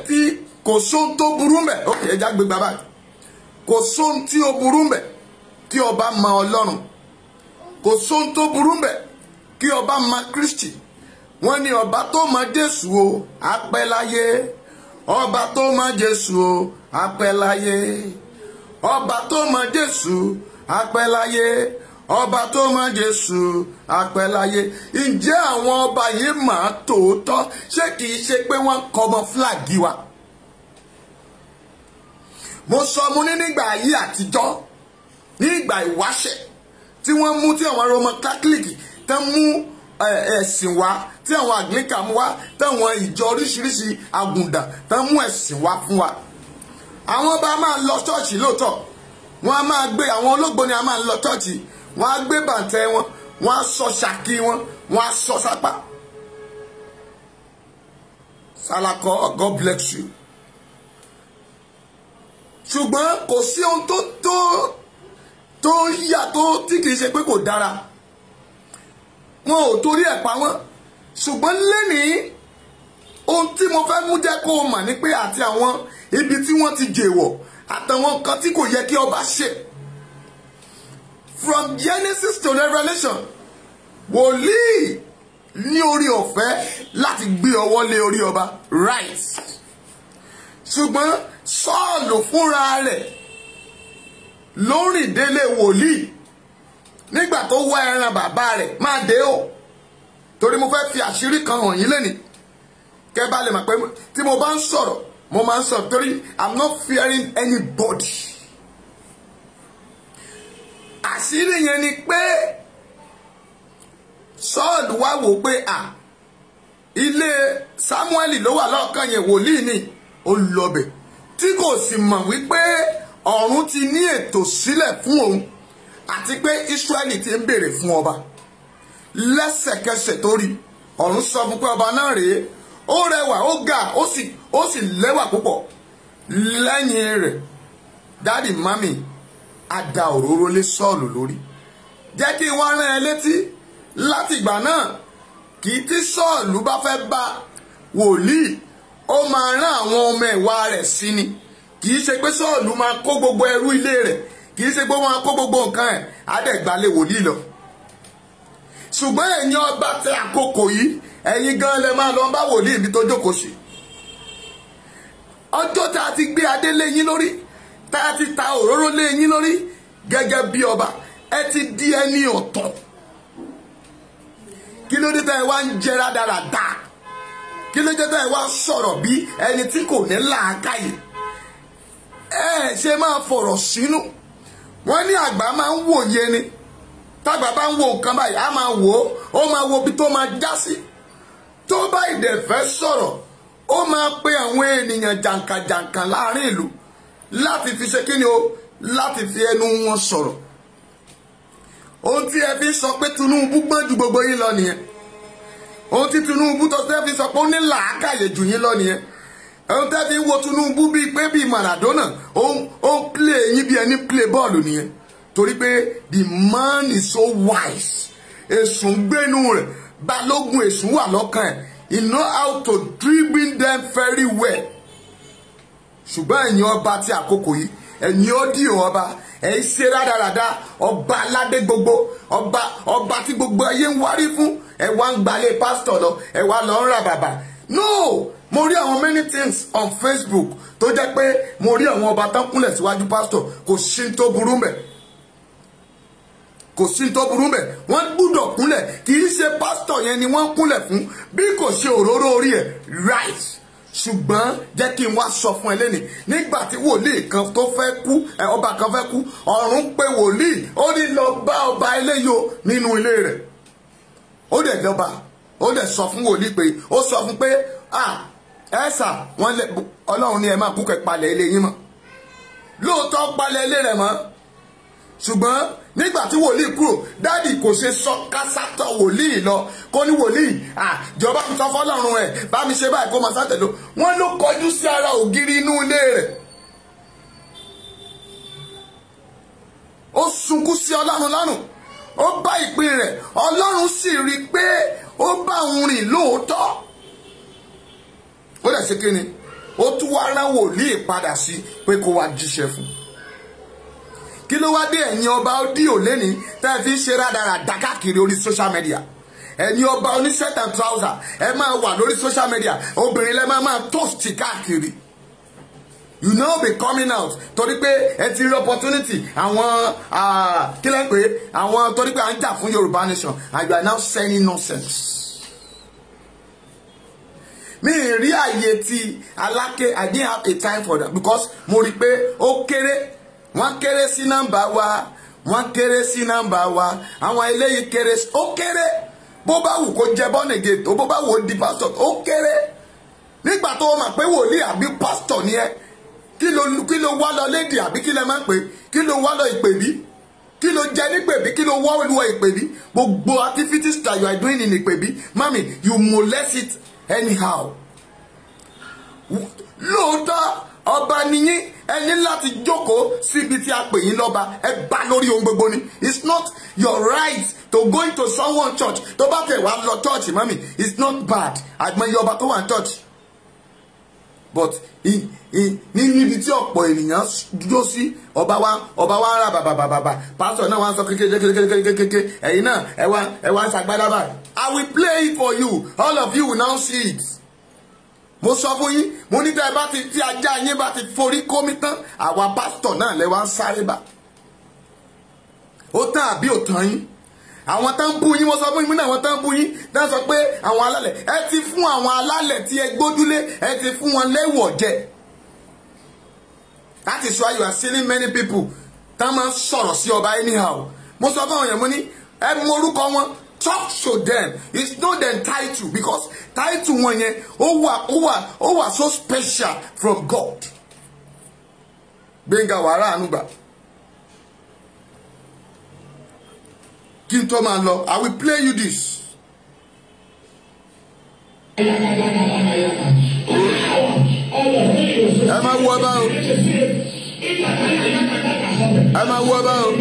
tí kò sóhun tó burú mbẹ̀ ókè ẹja gbé bàbá kò sóhun tí ó burú mbẹ̀ kí ọba mọ Ọlọ́run kò sóhun tó burú mbẹ̀ kí ọba mọ Kristi wọ́n ní ọba tó mọ Jésù o á pẹ́ láyé ọba tó mọ Jésù o á pẹ́ láyé ọba tó mọ Jésù á pẹ́ láyé ọba tó mọ Jésù á pẹ́ láyé ǹjẹ́ àwọn ọba yìí máa tòótọ́ ṣé kìí ṣe pé wọ́n kọmọ fúlàgì wa mo sọ mo ní nígbà ayé àtijọ́ ní ìgbà ìwáṣẹ̀ tí wọ́n mú tí àwọn Roman Catholic tán mú ẹ̀sìn wá tí àwọn Anglican mú wá táwọn ìjọ oríṣiríṣi àgùndà tán mú ẹ̀sìn wá fún wa àwọn ọba máa lọ ṣọ́ọ̀ṣì lóòótọ́ wọ́n á máa gbé àwọn ológbòni á máa lọ ṣọ́ọ̀ṣì wọ́n á gbé bàǹtẹ́ wọn wọ́n á sọ ṣàkí wọn wọ́n á sọ sápá Salako God bless you ṣùgbọ́n kò sí ohun tó yà tó tí kìí ṣe pé kò dára wọn ò torí ẹ̀ pa wọ́n ṣùgbọ́n lénìí ohun tí mo fẹ́ mú jẹ́ kó o mà ní pé àti àwọn ibi tí wọ́n ti jèwọ̀ àtàwọn nǹkan tí kò yẹ kí ọba ṣe from Genesis to Revelation wòlíì ní orí ọ̀fẹ́ láti gbé ọwọ́ lé orí ọba right ṣùgbọ́n Sọ́ọ̀lù fúnra rẹ̀ lórí délé wòlíì nígbà tó wá ẹran bàbá rẹ̀ máa dé o torí mo fẹ́ fi àṣírí kan hàn yín lẹ́nìí kẹ́ bá lè mọ̀ pé tí mo bá ń sọ̀rọ̀ mo máa ń sọ̀rọ̀ torí I'm not fearing anybody àṣírí yẹn ni pé Sọ́ọ̀lù wá wò pé ilé Sámúẹ́lì ló wà lọ́ọ̀kan yẹn wòlíì ni ó lọ́bẹ̀ tí kò sì mọ̀ wípé ọ̀run ti ní ètò sílẹ̀ fún òun àti pé Ísírẹ́lì ti ń béèrè fún ọba lẹ́sẹ̀kẹsẹ̀ tó rí ọ̀run sọ fún pé ọba náà rèé ó rẹwà ó ga ó sì lẹ́wà púpọ̀ lẹ́yìn rẹ̀ dáàdì mami á da òróró lé Sọ́ọ̀lù lórí jẹ́ kí wọ́n rán ẹ létí láti ìgbà náà kì í tí Sọ́ọ̀lù bá fẹ́ bá wòlíì ó máa rán àwọn ọmọ ẹ̀wà rẹ̀ sí ni kì í ṣe pé Sọ́ọ̀lù máa kó gbogbo ẹrú ilé rẹ̀ kì í ṣe pé wọ́n máa kó gbogbo nǹkan ẹ̀ àdẹ̀gbálẹ̀ wòlíì lọ ṣùgbọ́n ẹ̀yin ọba tẹ àkókò yìí ẹ̀yin gan lẹ máa lọ bá wòlíì ibi tó jókòó sí ọjọ́ tá a ti gbé adé lé yín lórí tá a ti ta òróró lé yín lórí gẹ́gẹ́ bí ọba ẹ ti di ẹni ọ̀tọ̀ kí ló dé tá ẹ wá ń jẹ rádaràda kí ló dé tá ẹ wá sọ̀rọ̀ bí ẹni tí kò ní làákàyè ẹ ṣe máa fọ̀rọ̀ sínú wọ́n ní àgbà máa ń wòye ni tágbà bá ń wo nǹkan báyìí á máa wò ó máa wo ibi tó máa já sí tó bá ìdẹ̀fẹ́ sọ̀rọ̀ ó máa pe àwọn ènìyàn jàǹkàjàǹkà láàrin ìlú láti fi ṣe kí ni o láti fi ẹnu wọn sọ̀rọ̀ ohun tí ẹ fi sọ pé Tinubu gbọ́n ju gbogbo yín lọ nìyẹn ohun tí Tinubu tó ṣe fi sọ pé ó ní làákàyè jù yín lọ nìyẹn ẹ̀rọ tẹ́ fi ń wo Tinubu bíi pé bíi Maradona ó ń play yín bí ẹni play bọ́ọ̀lù nìyẹn torí pé the man is so wise èsùn gbénu rẹ̀ balógun èsùn wà lọ́kàn ẹ̀ he know how to dribble them very well ṣùgbọ́n ẹ̀yin ọba tí àkókò yìí ẹ̀yin ó dì ọba ẹ̀ ṣe rádaràda ọba aládé gbogbo ọba tí gbogbo ayé ń wárí fún ẹ̀ wá ń gbalẹ̀ pásítọ̀ lọ ẹ̀ wá lọ ń ra bàbà no mo rí àwọn many things on Facebook tó jẹ́ pé mo rí àwọn ọba tán kúnlẹ̀ síwájú pásítọ̀ kò sí tó burú mẹ́ kò sí tó burú mẹ́ wọ́n gbúdọ̀ kúnlẹ̀ kì í ṣe pásítọ̀ yẹn ni wọ́n kúnlẹ̀ fún bí kò ṣe òróró orí ẹ̀ right ṣùgbọ́n jẹ́ kí n wá sọ fún ẹ lẹ́nìí nígbà tí wòlíì kan tó fẹ́ kú ọba kan fẹ́ kú ọ̀run pé wòlíì ó ní lọ bá ọba eléyò nínú ilé rẹ̀ ó dẹ̀ dọ́ba ó dẹ̀ sọ fún wòlíì pé ó sọ fún pé ẹ̀sà wọ́n lè ọlọ́run ní ẹ máa kú kẹ́ palẹ̀ ilé yín mọ́ lóòótọ́ palẹ̀ ilé rẹ̀ mọ́ ṣùgbọ́n nígbà tí wòlíì kúrò dádì kò ṣe sọ kásátọ̀ wòlíì lọ kó ní wòlíì jọba mi sọ fọlọ́run ẹ̀ bá mi ṣe báyìí kó máa sátẹ̀ló wọ́n ló kọjú sí ara ògiri inú ilé rẹ̀ ó sunkún sí ọlọ́run lọ́rùn ó bá ìpín rẹ̀ ọlọ́run sì rí i pé ó bá òun rìn lóòótọ́ ó dẹ̀ ṣe kí ni ó tún wá rán wòlíì padà sí pé kó wá jíṣẹ́ fún un kí ló wá dé ẹ̀yin ọba ódìò lẹ́ni tẹ́ ẹ fi ń ṣe rádaràdà káàkiri orí social media ẹ̀yin ọba oníṣẹ́t and trouser ẹ máa wà lórí social media obìnrin lẹ́ máa toast káàkiri you know be coming out torí pé ẹ ti rí opportunity àwọn kí lẹ́ ń pè é àwọn torí pé à ń jà fún Yorùbá nation and you are now saying nonsense. mi ì rí àyè ti Aláké I didn't have a time for that because mo rí pé ó kéré wọ́n kéré sí nọ́mbà wa wọ́n kéré sí nọ́mbà wa àwọn eléyìí kéré ó kéré bó bá wù kó jẹ bọ́nẹ̀gẹ̀ tó bó bá wù ó di pásítọ̀ ó kéré nígbà tó o mọ̀ pé wòlíì àbí pásítọ̀ ni ẹ kí ló wá lọ lédè àbí kí lẹ máa ń pè kí ló wá lọ ìpèbí kí ló jẹ nípèbí kí ló wá olúwa ìpèbí gbogbo activities that you are doing in ìpèbí mami you molest it anyhow lóòótọ́ ọba nìyí ẹni láti jókòó síbi tí a pè yín lọ́ba ẹ bá lórí ohun gbogbo ni it's not your right to go into someone church tó bá tẹ̀ wá lọ church mami it's not bad àgbọ̀nyẹ ọba tó wà ní church but níbi tí ọ̀pọ̀ ènìyàn dúró sí ọba wa ń ra bàbàbàbà pásítọ̀ náà wá ń sọ kékeré ẹ̀yin náà ẹ wá ń ṣàgbádá báyìí I will play it for you all of you will now see it. mo sọ fún yín mo ní tẹ́ bá ti tí ajá yín bá ti forí kómi tán àwa pásítọ̀ náà lẹ wá ń sáré bá ó tán àbí ò tán yín àwọn tán ń bú yín mo sọ fún yín náà àwọn tán ń bú yín tán sọ pé àwọn alálẹ̀ ẹ ti fún àwọn alálẹ̀ tí ẹ gbójúlé ẹ ti fún wọn léwọ̀ jẹ that is why you are seeing many people tán máa ń sọ̀rọ̀ sí ọba anyhow mo sọ fún àwọn èèyàn mo ní ẹ mọ orúkọ wọn talk to them it's not their title because title wọn yẹn ó wà so special from God. Gbẹ̀ngà wàrà ànúgbà kí n tó máa lọ I will play you this. ẹ máa wú ọba o ẹ máa wú ọba o.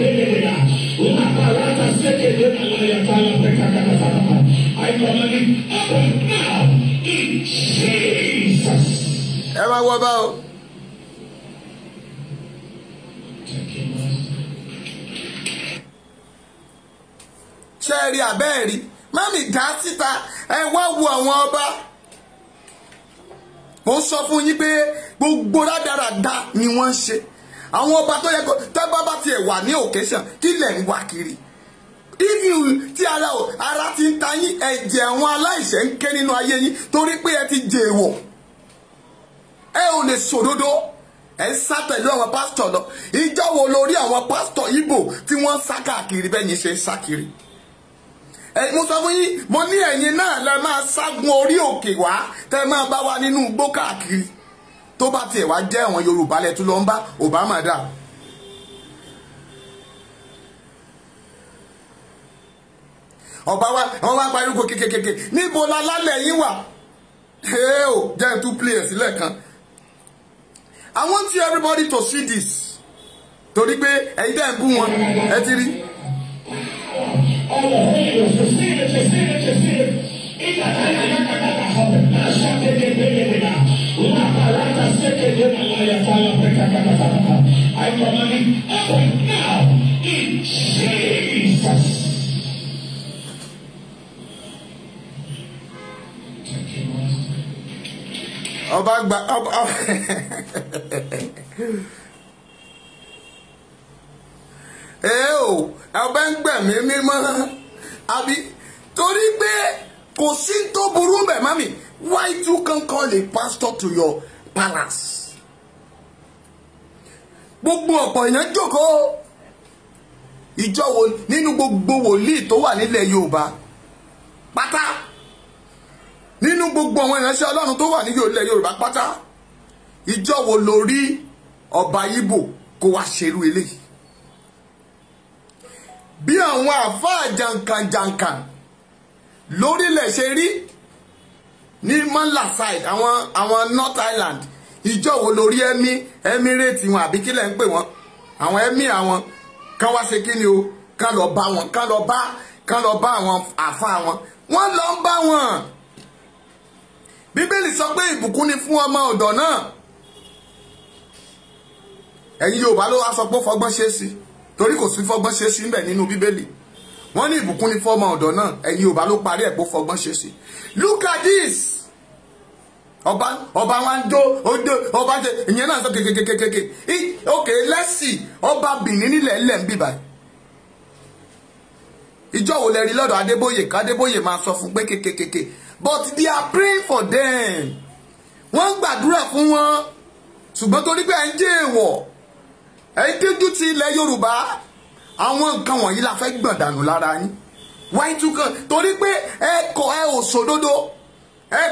ẹ máa wọ bá o. ṣé ẹ rí abẹ́ rí mami dá síta ẹ wá wo àwọn ọba mo sọ fún yín pé gbogbo rádaràda ni wọ́n ń ṣe àwọn ọba tó yẹ kó tẹ́ bá tiẹ̀ wà ní occasion kí lẹ̀ ń wá kiri tí ara ti ń ta yín ẹ̀jẹ̀ àwọn aláìṣẹ̀ ń ké nínú ayé yín torí pé ẹ ti jèèwọ̀ ẹ ò lè sòdodo ẹ ń sá pẹ̀lú àwọn pásítọ̀ lọ ìjọ wo lórí àwọn pásítọ̀ Ìgbò tí wọ́n ń sá káàkiri bẹ́ẹ̀ ni ṣe ń sá kiri mo sọ fún yín mo ní ẹ̀yin náà lẹ máa ságun orí òkè wá tẹ́ máa bá wa nínú igbó káàkiri tó bá tiẹ̀ wá jẹ́ àwọn Yorùbá lẹ tún lọ ń bá Obama dà. ọba wa wọn wá pariwo kékeré níbo la lálẹ́ yín wà ò jẹ́ two players sílẹ̀ kan I want you everybody to see this. Torí pé ẹ̀yin dẹ̀ ń bú wọn, ẹ ti rí. I command it open now in Jesus. Ọba gba ọba ń gbẹ̀mí mímọ́ àbí torí pé kò sí tó burú bẹ̀ mami. Why you can call a pastor to your palace? Gbogbo ọ̀pọ̀ èèyàn jókòó ìjọ wo nínú gbogbo wòlíì tó wà nílẹ̀ Yorùbá pátá, nínú gbogbo àwọn ìránṣẹ́ Ọlọ́run tó wà ní ilẹ̀ Yorùbá pátá, ìjọ wo lórí ọba Ìgbò kó wá ṣerú eléyìí? Bí àwọn àfáà jàǹkànjàǹkàn lórílẹ̀ ṣe rí ní Manla side, àwọn North Island, ìjọ wo lórí Emirate wọn àbí kílẹ̀ ń pè wọ́n, àwọn ẹ̀mí àwọn kan wá ṣe kí ni o, kan lọ bá wọn, kan lọ bá àwọn àfáà wọn, wọ́n lọ ń bá wọn. Bíbélì sọ pé ìbùkún ni fún ọmọ ọ̀dọ̀ náà. Ẹ̀yin Yorùbá ló wá sọ pé fọgbọ́n ṣe sí, torí kò sí fọgbọ́n ṣe sí ńbẹ̀ nínú Bíbélì. Wọ́n ní ìbùkún ni fún ọmọ ọ̀dọ̀ náà. Ẹ̀yin Yorùbá ló parí ẹ̀ pé fọgbọ́n ṣe sí. Look at this. Ọba wa ń dó ọba jẹ ìyẹn náà sọ kékékékéké. Okay, let's see. Ọba Benin nílẹ̀ ńlẹ̀ ń bíbá. Ìjọ wo lẹ rí lọ́dọ̀ Adébóyè k'Adébóyè máa sọ fún pé kékékéké. But they are praying for them. Wọ́n gbàdúrà fún wọn. Ṣùgbọ́n torí pé ẹ ń jẹ́ èèwọ̀, ẹ ń dójú ti ilẹ̀ Yorùbá, àwọn nǹkan wọ̀nyí la fẹ́ gbọ̀n dànù lára yín. Why too kan? Torí pé ẹ ò sòdodo, ẹ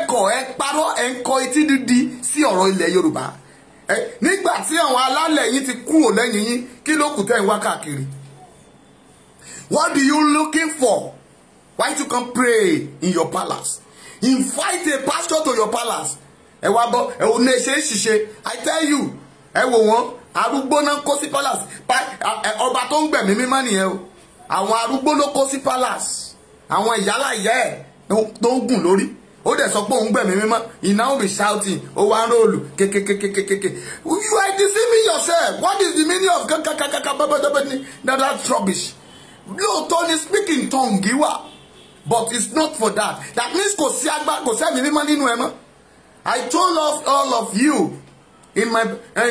parọ́, ẹ ń kọ etí dídí sí ọ̀rọ̀ ilẹ̀ Yorùbá. Nígbà tí àwọn alálẹ̀ yín ti kúrò lẹ́yìn yín, kí ló kù tẹ́ ń wá káàkiri? What do you looking for? Why you come pray in your palace? Invite a pastor to your palace. Ẹ wá bọ́, ẹ ò ní ṣe ṣiṣẹ́. I tell you, ẹ wò wọ́n, arúgbó náà kó sí palace. Ọba tó ń gbẹ̀mí mímọ́ nìyẹn o. Àwọn arúgbó ló kó sí palace. Àwọn ìyálà ìyá ẹ̀ tó ń gùn lórí. Ó dẹ̀ sọ pé òun gbẹ̀mí mímọ́. He now be shouting, ó wá ń róòlù kékékékékéké. You are deceiving yourself. What is the meaning of that's rubbish? Lóòótọ́ ni speaking tongue giwa. But it's not for that. That means kò sí ẹ̀mí mímọ́ nínú ẹ mọ́. I told all of you in my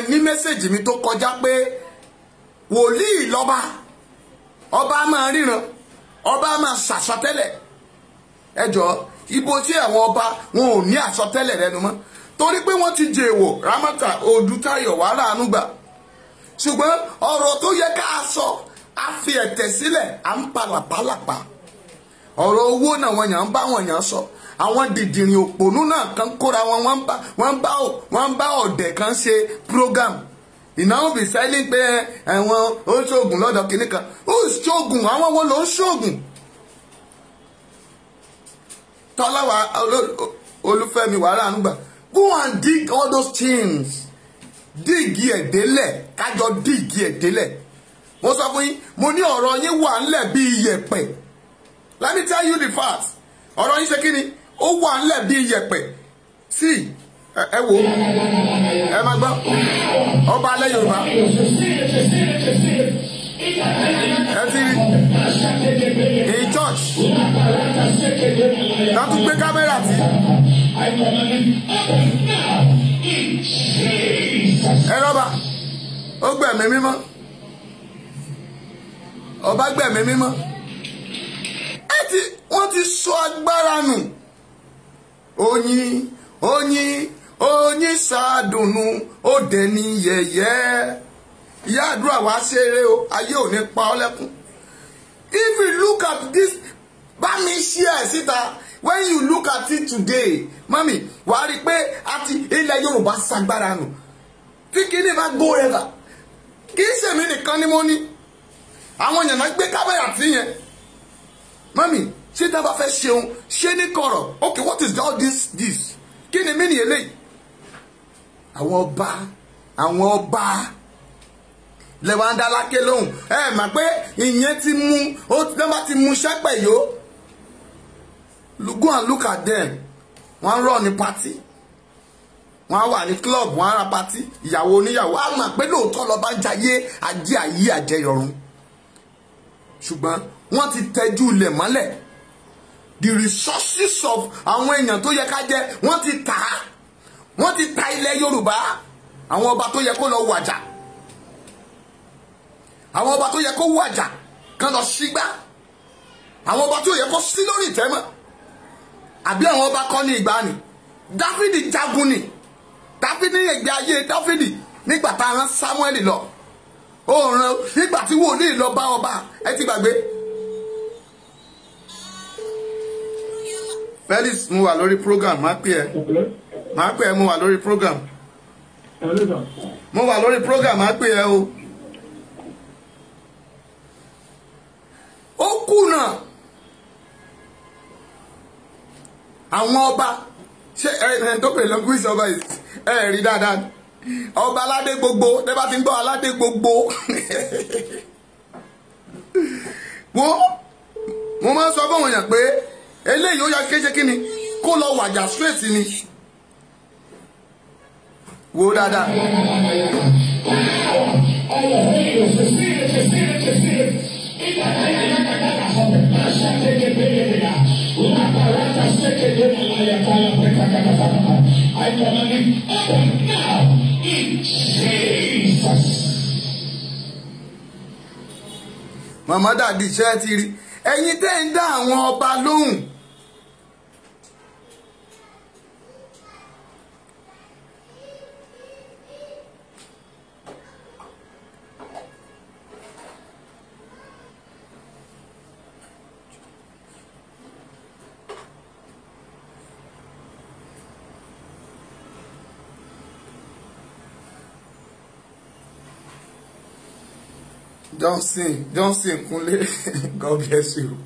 ní message mi tó kọjá pé wòlíì lọ́ba, ọba máa ríran, ọba máa ṣàsọtẹ́lẹ̀. Ẹ jọ̀ọ́, ibo tí àwọn ọba wọn ò ní àsọtẹ́lẹ̀ lẹ́nu mọ́. Torí pé wọ́n ti jèèwọ̀ Rámátà Odùtayọ̀ wàhálà ànúgbà. Ṣùgbọ́n ọ̀rọ̀ tó yẹ ká sọ, a fi ẹ̀tẹ̀ sílẹ̀, à ń palàpálàpà. Ọ̀rọ̀ owó náà wọ́n yàn ń bá wọn yàn sọ. Àwọn dìdìrìn òpònú náà kan kóra wọn, wọ́n bá ọ̀dẹ̀ kan ṣe program. Ìnáwó bí sẹ́lí pé ẹ̀wọ̀n ó ṣoògùn lọ́dọ̀ kìíní kan. Ó ṣoògùn, àwọn wo ló ń ṣoògùn? Tọ́láwà Olúfẹ́mi wàhálà ànúgbà. Go and dig all those things. Díìgì ẹ̀dẹ́lẹ̀, kájọ díìgì ẹ̀dẹ́lẹ̀. Mo sọ fún yín, mo ní ọ̀rọ̀ yín wà ńlẹ̀ bí iyẹ̀pẹ̀. Let me tell you the fact. Ọ̀rọ̀ yín ṣe kí ni? Ó wà ńlẹ̀ bí iyẹ̀pẹ̀. Sí, ẹ wò, ẹ máa gbọ́. Ọba alẹ́ Yorùbá. Ẹ ti rí. In church. Náà tún gbé kámẹ́rà tí. Ẹ rọ́bà, ó gbẹ̀mí mímọ́. Ọba gbẹ̀mí mímọ́. Wọ́n ti sọ agbára nù. Oyin sàdùnnú ó dẹni yẹ̀yẹ́. Ìyá àdúrà wá ṣeré o, ayé ò ní pa ọ́ lẹ́kún. If you look at this, bá mi share síta. When you look at it today, mami, wàá rí pé àti ilẹ̀ Yorùbá ṣagbára nù. Tí kíní bá go ever. Kì í ṣèmi nìkan ni mo ní. Àwọn èèyàn náà gbé kámẹ́rà tí yẹn. Mami, ṣé tá a bá fẹ́ ṣeun ṣé ní kọ̀rọ̀? Okay, what is all this? Kí ni mí ni eléyìí? Àwọn ọba àwọn ọba lẹ́wọ̀n Adáláké lóhùn ẹ mà pé ìyẹn ti mú ó lọ́ba ti mú sẹ́pẹ̀ yó go and look at them wọ́n rọ̀ ní party wọ́n wà ní club wọ́n ra party ìyàwó oníyàwó á mà pé lóòótọ́ lọ́ba ń jayé ajé ayé àjẹyọrùn ṣùgbọ́n wọ́n ti tẹ́jú ilẹ̀ mọ́lẹ̀ the resources of àwọn èèyàn tó yẹ ká jẹ wọ́n ti tà á wọ́n ti ta ilẹ̀ Yorùbá àwọn ọba tó yẹ kó lọ wàjà àwọn ọba tó yẹ kó wàjà kán lọ sígbà àwọn ọba tó yẹ kó sí lórí ìtẹ́mọ́ àbí àwọn ọba kọ́ ní ìgbàanì Dáfídì jagun ni Dáfídì ẹgbẹ́ ayé Dáfídì nígbà tá a rán Sámúẹ́lì lọ òòrùn nígbà tí wòlíì lọ bá ọba ẹ ti gbàgbé. Felix mo wà lórí program máa pè ẹ́ mo wà lórí program mo wà lórí program máa pè ẹ́ o. ó kùnà àwọn ọba ṣé ẹ tó pè lọ́gbọ́n ìṣọba ẹ rí dáadáa ọba aládé gbogbo tẹ́ bá ti ń gbọ́ aládé gbogbo mo máa ń sọ fún èèyàn pé eléyìí ó yá kéṣe kí ni kó lọ wàjà straight ni wo dáadáa. I command him open now in Jesus. Màmá dàdí iṣẹ́ ti rí ẹ̀yin tẹ́ ń dá àwọn ọba lóhùn. Johnson Kúnlé God bless you.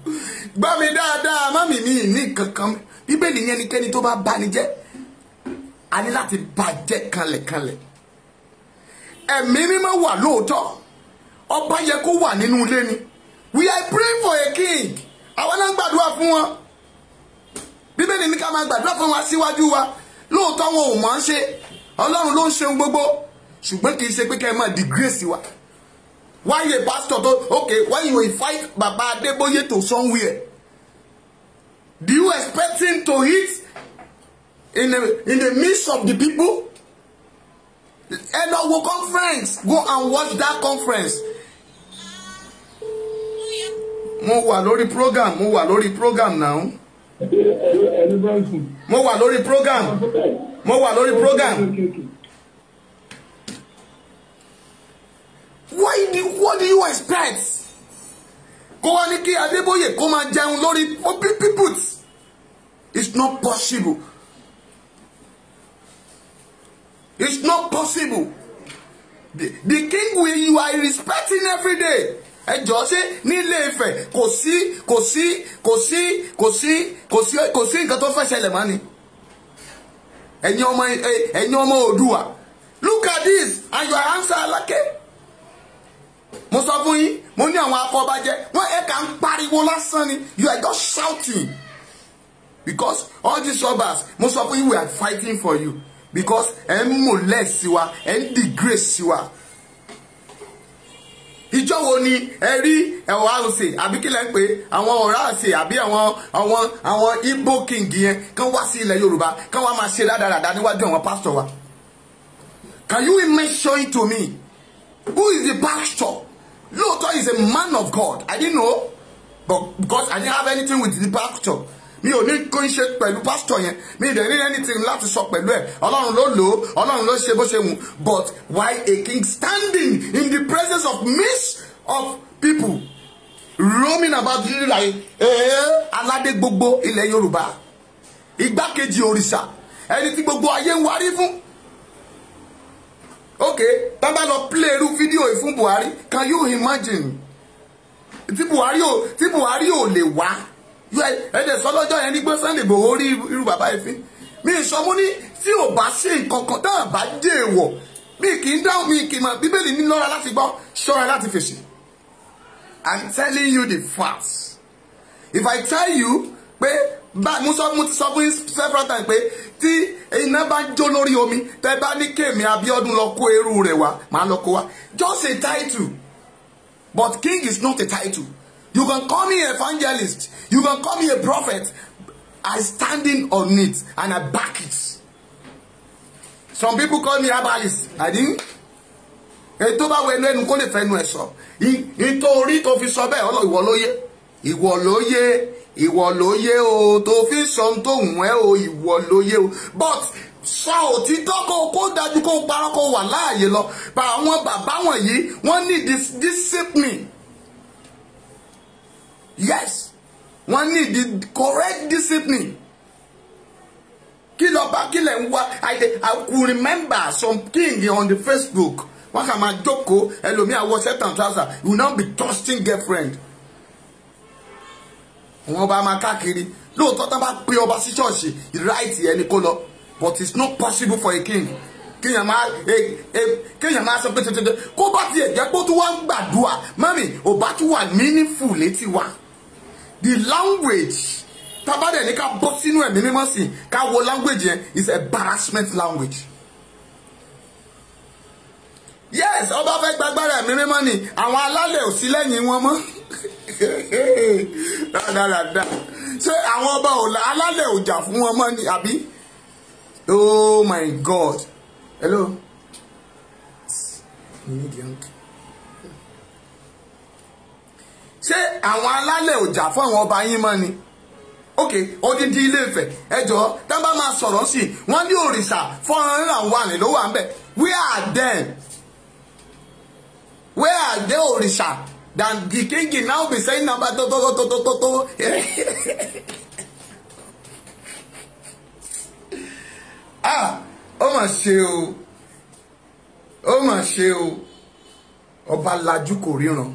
Gbọ́ mi dáadáa mọ́mì mi ní kankan bíbélì yẹn nikẹ́ni tó bá bá ní jẹ́ a ní láti bàjẹ́ kanlẹ̀kanlẹ̀. Ẹ̀mí mímọ́ wà lóòótọ́ ọba yẹ kó wà nínú ilé ni. We are praying for a king. Àwọn náà gbàdúrà fún wọn. Bíbélì ní ká máa gbàdúrà fún wa síwájú wa. Lóòótọ́ wọn ò mọ̀ ń ṣe Ọlọ́run ló ń ṣe gbogbo ṣùgbọ́n kì í ṣe pé kẹ́ ẹ máa disgrace wa. Why a pastor okay, when you invite Baba Adeboye to somewhere, do you expect him to eat in the midst of the people? And our conference, go and watch that conference. Mo wà lórí program now. Mo wà lórí program. What do you expect? Kó wá ní kí Adébóyè kó máa jẹun lórí people. It's not possible. It's not possible. The king you are respecting every day. Ẹ jọ̀ọ́ ṣé ní Ilé-Ifẹ̀ kò sí nǹkan tó fẹ́ ṣẹlẹ̀ mọ́ ni. Ẹ̀yin ọmọ Oòduà. Look at this and your answer Aláké. Mo sọ fún yín mo ní àwọn akọbajẹ wọn ẹ kàn ń pariwo lásán ni you are just shouting because all these robbers mo sọ fún yín we are fighting for you because ẹ ń molest wa ẹ ń disgrace wa. Ìjọ wo ni ẹ rí ẹwà ọ̀sẹ̀ àbí kí lẹ ń pè àwọn ọ̀rá ọ̀sẹ̀ àbí àwọn Igbo king yẹn kán wá sí ilẹ̀ Yorùbá kán wá máa ṣe dáadáa níwájú àwọn pastor wa. Can you mention it to me? Who is the pastor? Lóòótọ́ is a man of God. I didn't know, but because I didn't have anything with the pastor. Mi ò ní kó ń ṣe pẹ̀lú pastor yẹn. Mi ò ní anything láti sọ pẹ̀lú ẹ̀. Ọlọ́run ló lò ó. Ọlọ́run ló ṣe bó ṣe wù. But why a king standing in the presence of midst of people roaming about like aládé gbogbo ilẹ̀ Yorùbá, igbákejì òrìṣà, ẹni tí gbogbo ayé ń wárí fún. Okay, tábà lọ play irú fídíò yìí fún Buhari. Can you imagine? Tí Buhari ò lè wá. Ẹ̀dẹ̀ sọ lọ́jọ́ yẹn ní pé Sunday Igboho rí irú bàbá yìí fín. Mi sọ mú ní tí ò bá ṣe nǹkan kan tá à bá dé èèwọ̀ mi kì í dáhùn mi kì í mọ̀ bíbélì ní lọ́ra láti gbọ́ ṣọ́ra láti fèsì. I'm telling you the facts. If I tell you pé mo ti sọ fún several times pé tí iná bá jó lórí omi tẹ́ bá ní kéèmí Abíọ́dún lọ kó eérú rẹ̀ wá máa lọ kó wá. Just a title, but king is not a title. You can call me evangelist, you can call me a prophet. I standing on it and I back it. Some people call me herbalist. I didn't. Ètò bá wẹnu ẹnu kó lè fẹnu ẹ sọ. Nítorí tó fi sọ bẹ́ẹ̀ ìwọ ló yé. Ìwọ ló yé. Ìwọ ló yé o tó fi sọ tó hùn ẹ́ o ìwọ ló yé o. But sọ òtítọ́ kó dájú kó parọ́ kó wà láàyè lọ. Bá àwọn bàbá wọ̀nyí wọ́n ní discipline. Yes. Wọ́n need the correct discipline. I could remember some king on the Facebook. Wọ́n kà máa jókòó ẹlòmíì àwọ̀ shirt and trouser. You will not be trusting girlfriend. Wọ́n bá máa káàkiri. Lóòótọ́ tán bá pe ọba sí ṣọ́ọ̀ṣì right ẹni kó lọ. But it's not possible for a king. Kéèyàn máa sọ pé tètè kó bá tiẹ̀ jẹ́ pé ó tún wá ń gbàdúrà. Mami, ò bá tún wà meaningful létí wa. The language tabade ní ká bọ́ sínú ẹ̀mí mímọ́ sí ká wo language yẹn is embarrassment language. Yes, ọba fẹ́ gbàgbára ẹ̀mí mímọ́ ni àwọn alálẹ̀ ò sí lẹ́yìn wọn mọ́. Dáadáa ṣé àwọn ọba alálẹ̀ ò jà fún wọn mọ́ ni àbí? Oh my God. Hello. Ṣé àwọn alálẹ̀ ò jà fún àwọn ọba yín mọ́ ni? Ok, odindi Ilé Ifẹ̀ ẹjọ́ tá bá máa sọ̀rọ̀ sí wọ́n ní òrìṣà 401 ló wà ń bẹ̀. Where are them? Where are they òrìṣà? Than the king now be saying number to. Ah, ó mà ṣe o. Ó mà ṣe o. Ọba lajú kò ríran.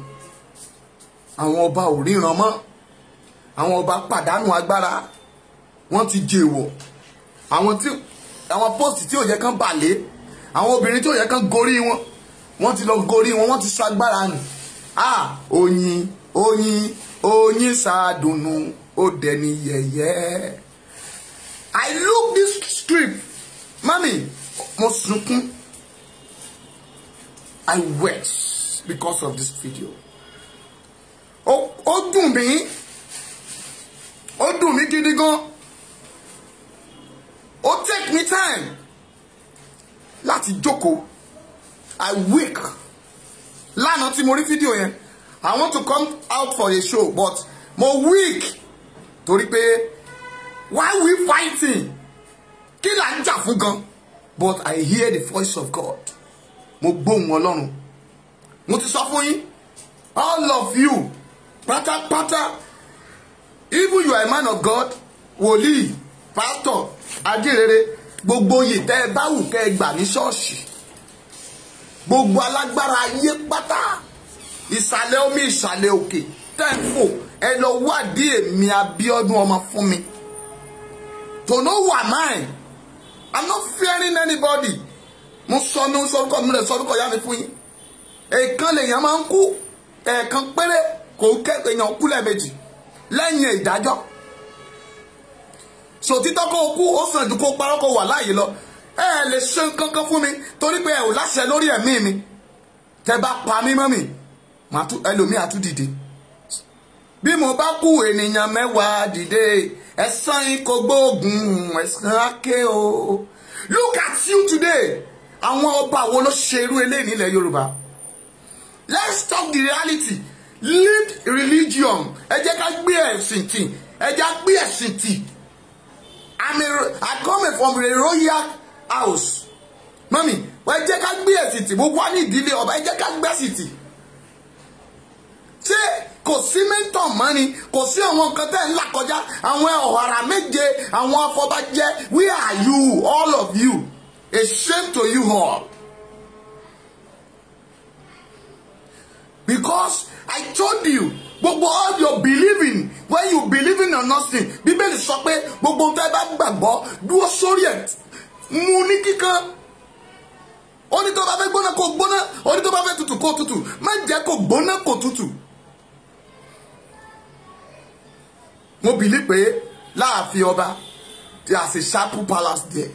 Àwọn ọba ò ríran mọ́. Àwọn ọba pàdánù agbára. Wọ́n ti jèwọ̀. Àwọn post tí ò yẹ kán balẹ̀. Àwọn obìnrin tí ò yẹ kán gorí wọn. Wọ́n ti lọ gorí wọn, wọ́n ti sọ agbára nù. Oyin ṣàdùnnú ó dẹni yẹ̀yẹ́. I look this strip. Mami, mo sunkún. I wept because of this video. Ó dùn mí. Ó dùn mí gidi gan. Ó take me time láti jókòó. I wake. Lánàá tí mo rí fídíò yẹn, I want to come out for a show but mo weak. Torí pé why we fighting? Kí là ń jà fún gan? But I hear the voice of God. Mo gbóhùn Ọlọ́run. Mo ti sọ fún yín, all of you, pátápátá, even you are a man of God, wòlíì, pastor, ajínrere, gbogbo yìí tẹ́ ẹ bá wù kẹ́ ẹ gbà ní ṣọ́ọ̀ṣì. Gbogbo alágbára ayé pátá, ìsàlẹ̀ omi ìsàlẹ̀ òkè, tẹ́ǹfò, ẹ lọ wádìí èmi Abíọ́dún ọmọ fún mi. To know who am I? I'm not fearing anybody. Mo sọ ní sọ́dúnkọ̀ mi rẹ̀ sọ́dúnkọ̀ yá mi fún yín. Èèkan lèèyàn máa ń kú, ẹ̀ẹ̀kan péré kò kẹ́kọ̀ọ́ èèyàn kú lẹ́ẹ̀mejì lẹ́yìn ìdájọ́. Sòtítọ́ kó kú ó sàn ju kó parọ́ kó wà láàyè lọ. Ẹ lè ṣe kankan fún mi torí pé ẹ ò láṣẹ lórí ẹ̀mí mi. Tẹ́ bá pa mí mọ́ mi, ẹlòmíì á tún dìde. Bí mo bá kú ènìyàn 10 dìde, ẹ̀san ikọ̀ gbóògùn, ẹ̀san áké o. Look at you today. Àwọn ọba wo ló ṣe irú eléyìí nílẹ̀ Yorùbá? Let's talk the reality. Leave religion. Ẹ jẹ́ ká gbé ẹ̀sìn tì. Ẹ jẹ́ ká gbé ẹ̀sìn tì. I come from a royal house. Mami, ẹ jẹ́ ká gbé ẹ̀sìn tì. Gbogbo wa ní ìdílé ọba, ẹ jẹ́ ká gbé ẹ̀sìn tì. Ṣé kò sí mentor money, kò sí àwọn nǹkan tẹ́ ń là kọjá, àwọn ọ̀hàrà méje, àwọn afọbajẹ. Where are you, all of you? A shame to you all. Because I told you, gbogbo all your believing, when you believing or nothing, Bíbélì sọ pé gbogbo tẹ́ bá gbàgbọ́ dúró sórí ẹ̀ mú ní kíkan. Ó ní tó bá fẹ́ kó gbóná orí tó bá fẹ́ tutù kó tutù má jẹ́ kó gbóná kó tutù. mo bìlí pé láàfin ọba there is a chapel palace there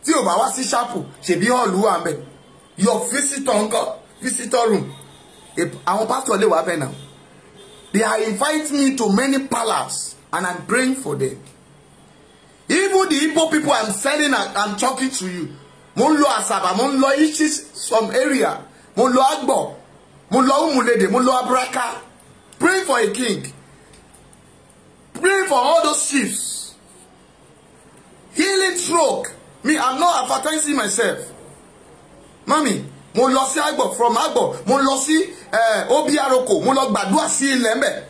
tí ò bá wá sí chapel ṣèbí hall wà ńbẹ̀ your visitor ńkọ́ visitor room àwọn pastor lè wá bẹ́ẹ̀ náà. They are inviting me to many palaces and I'm praying for them. Even the Igbo people I'm selling and I'm talking to you. Mo ń lọ Asaba, mo ń lọ Ichis, some area. Mo ń lọ Agbo, mo ń lọ Umulede, mo ń lọ Abraka. Praying for a king. Praying for all those chiefs. Healing stroke. Me, I'm not advertising myself. Mommy, mo lọ sí Agbo, from Agbo mo lọ sí Obi Aroko, mo lọ gbàdúrà sí ilẹ̀ ńbẹ̀.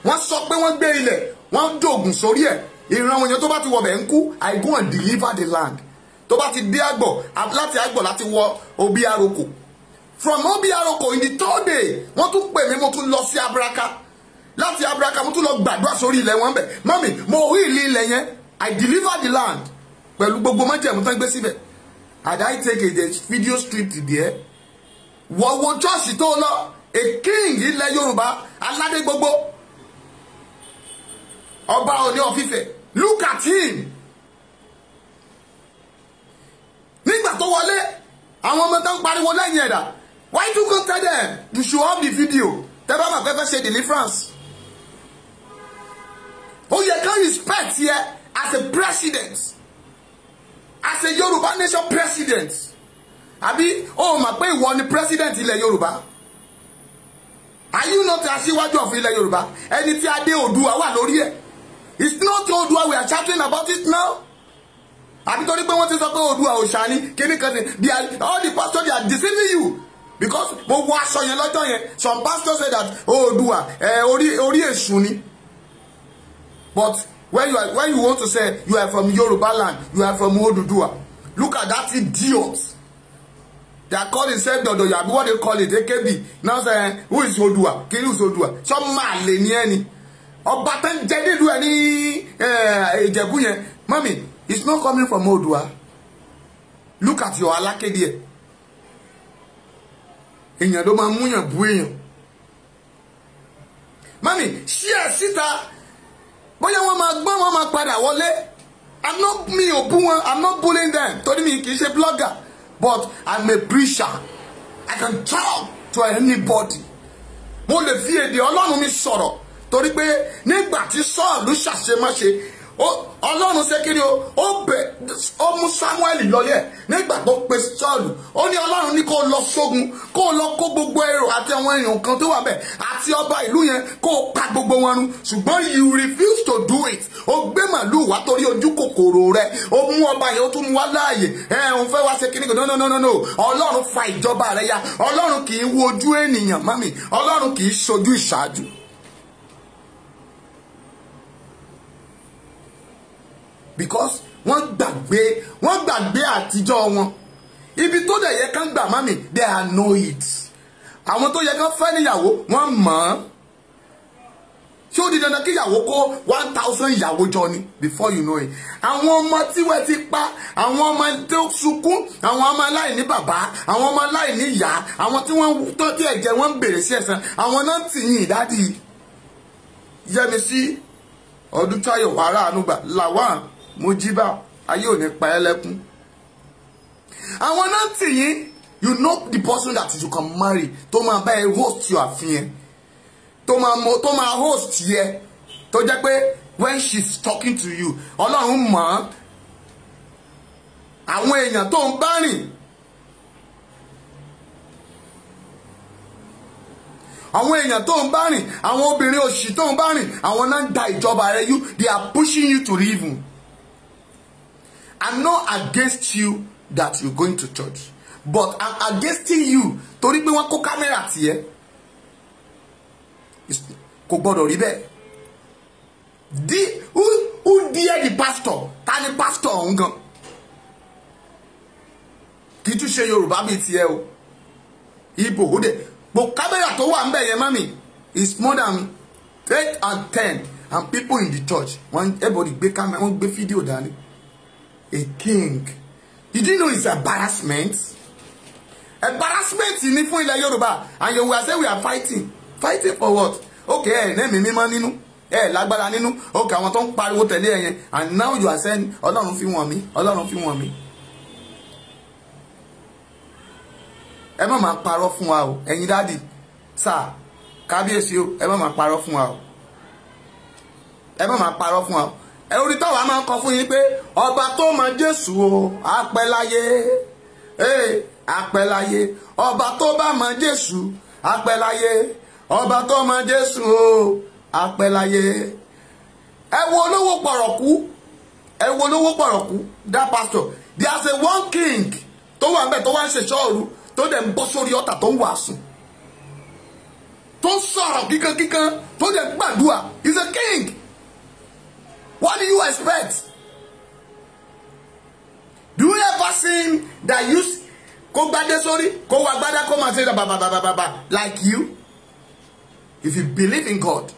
Wọ́n sọ pé wọ́n gbé ilẹ̀, wọ́n dògùn sórí ẹ̀. Ìran wọn yẹn tó bá ti wọ bẹ̀ ń kú, I go and deliver the land. Tó bá ti dé Agbo, láti Agbo láti wọ Obi Aroko. From Obi Aroko in the third day, wọ́n tún pè mí mo tún lọ sí Abraka. Láti Abraka mo tún lọ gbàdúrà sórí ilẹ̀ wọn ńbẹ̀. Mami, mo rí ilẹ̀ yẹn, I deliver the land. Pẹ̀lú gbogbo májẹ̀mú tán gbé síbẹ̀. Had I take a video strip there? Wọ́wọ́ chọ́ọ̀ṣì tó lọ a king ilẹ̀ Yorùbá aládé gbogbo ọba Ọọ̀ni of Ifẹ̀, look at him. Nígbà tó wọlé àwọn ọmọ tó ń pariwo lẹ́yìn ẹ̀dá, why do you go tell them you should have the video tẹ́ bá máa fẹ́ ṣe deliverance. ó yẹ kán respect yẹ as a president, as a Yorùbá nation president. Àbí ó mọ̀ pé ìwọ ni president ilẹ̀ Yorùbá. Are you not aṣíwájú of ilẹ̀ Yorùbá? Ẹni tí adé Oòduà wà lórí ẹ̀. It's not Oòduà we are chatting about it now. Àbí torí pé wọ́n ti sọ pé Oòduà òòṣà ni kíní kan ní all the pastors they are deceiving you because mo wọ aṣọ yẹn lọ́jọ́ yẹn. Some pastors say that Oòduà orí èṣù ni. But when you want to say you are from Yoruba land, you are from Oòduà, look at that idiot. They are calling themselves Dodoya, what they call it, AKB. Now say, who is Oòduà? Who is Oòduà? Some man le ni ẹni. Ọba tán jẹ́ nílùú ẹ̀ ní Ìjẹ̀bú yẹn. Mommy, it's not coming from Oòduà. Look at your Aláké díẹ̀. Èèyàn ló máa múyàn bú èèyàn. Mommy, share síta. Bóyá wọ́n máa gbọ́n wọ́n máa padà wọlé. I'm not I'm not bullying them. Torí mi kì í ṣe blogger. But I'm a preacher. I can talk to anybody. Mo lè fi èdè Ọlọ́run mi sọ̀rọ̀. Torí pé nígbà tí Sọ́ọ̀lù ṣàṣemáṣe, Ọlọ́run ṣe kí ni ó mú Samuel lọlé nígbà tó pe Sọ́ọ̀lù. Ó ní Ọlọ́run ní kó lọ sógun, kó lọ kó gbogbo èrò àti àwọn èèyàn kan tó wà bẹ́ẹ̀ àti ọba ìlú yẹn kó pa gbogbo wọn run. Ṣùgbọ́n you refuse to do it. Ó gbé màlúù wá torí ojú kòkòrò rẹ̀. Ó mú ọba yẹn ó tún mú wá láàyè. Òun fẹ́ wá ṣe kí ni kò no. Ọlọ́run fa ìjọba rẹ̀ ya. Ọlọ́run kì í wo ojú ènìyàn mami. Ọlọ́run kì í ṣojú ìṣáájú. Because wọ́n gbàgbé àtijọ́ wọn. Ibi tó dẹ̀ yẹ kán gbà mami, they know it. Àwọn tó yẹ kán fẹ́ níyàwó wọ́n mọ̀ ọ́n. Ṣé ó di dandan kí ìyàwó kó 1,000 ìyàwó jọ ni before you know it. Àwọn ọmọ tí wọ́n ti pa, àwọn ọmọ tó sunkún, àwọn ọmọ aláìní bàbá, àwọn ọmọ aláìní ìyá, àwọn tí wọ́n tó tí ẹ̀jẹ̀ wọ́n ń bèrè sí ẹ̀san, àwọn náà tì yín ìdádì. Yẹ́misí Ọdúntáyọ̀ wàrà ànúgbà Lawan Mujiba ayé ò ní pa ẹ́ lẹ́kún. Àwọn náà tì yín, you know the person that you can marry tó máa bá ẹ host your àfihàn. Tó máa host yẹ tó jẹ́ pé when she's talking to you Ọlọ́run mọ̀ àwọn èèyàn tó ń bá rìn, àwọn èèyàn tó ń bá rìn, àwọn obìnrin òṣì tó ń bá rìn, àwọn náà ń da ìjọba rẹ you, they are pushing you to evil. I'm not against you that you're going to church, but I'm against you torí pé wọ́n kó kámẹ́rà tiẹ̀. Kò gbọ́dọ̀ rí bẹ́ẹ̀. Who dare the pastor? Ta ni pastor ọ̀hún gan? Kì í tún ṣe Yorùbá bíi tiẹ̀ o. Ibo ó dẹ̀. But kámẹ́rà tó wà ń bẹ̀ yẹn mami is more than 8 and 10 and people in the church. Everybody gbé kámẹ́rà, wọ́n gbé fídíò dání. A king. You didn't know it's embarrassment? Embarrassment embarrassment ni fún ilẹ̀ Yorùbá, and you will say we are fighting for what? Okay, ẹ̀ẹ́nẹ́mì mímọ́ nínú, lágbára nínú, okay, àwọn tó ń pariwo tẹ̀lé ẹ̀yẹn, and now you are saying Ọlọ́run fi wọ̀n mí, Ọlọ́run fi wọ̀n mí. Ẹ má máa parọ́ fún wa o, ẹ̀yin dáàdì, sáà, kábíyèsí o, ẹ má máa parọ́ fún wa o. Ẹ má máa parọ́ fún wa o. Orí tọ́wà máa ń kọ fún yín pé ọba tó mọ Jésù o, á pẹ́ láyé. Á pẹ́ láyé. Ọba tó bá mọ Jésù, á pẹ́ láyé. Ọba tó mọ Jésù o, á pẹ́ láyé. Ẹ wo olówó pọ̀rọ̀kú. Ẹ wo olówó pọ̀rọ̀kú. That pastor. There's a one king tó wà ńbẹ̀ tó wá ń ṣe ṣọ́ọ̀rù tó dẹ̀ ń bọ́ sórí ọ̀tà tó ń wàásù. Tó ń sọ̀rọ̀ kíkankíkan tó dẹ̀ ń gbàdúrà. He's a king. What do you expect? Do you ever see that use kó gbádé sórí kó wá gbádá kó máa ṣe bàbàbàbàbà like you? If you believe in God,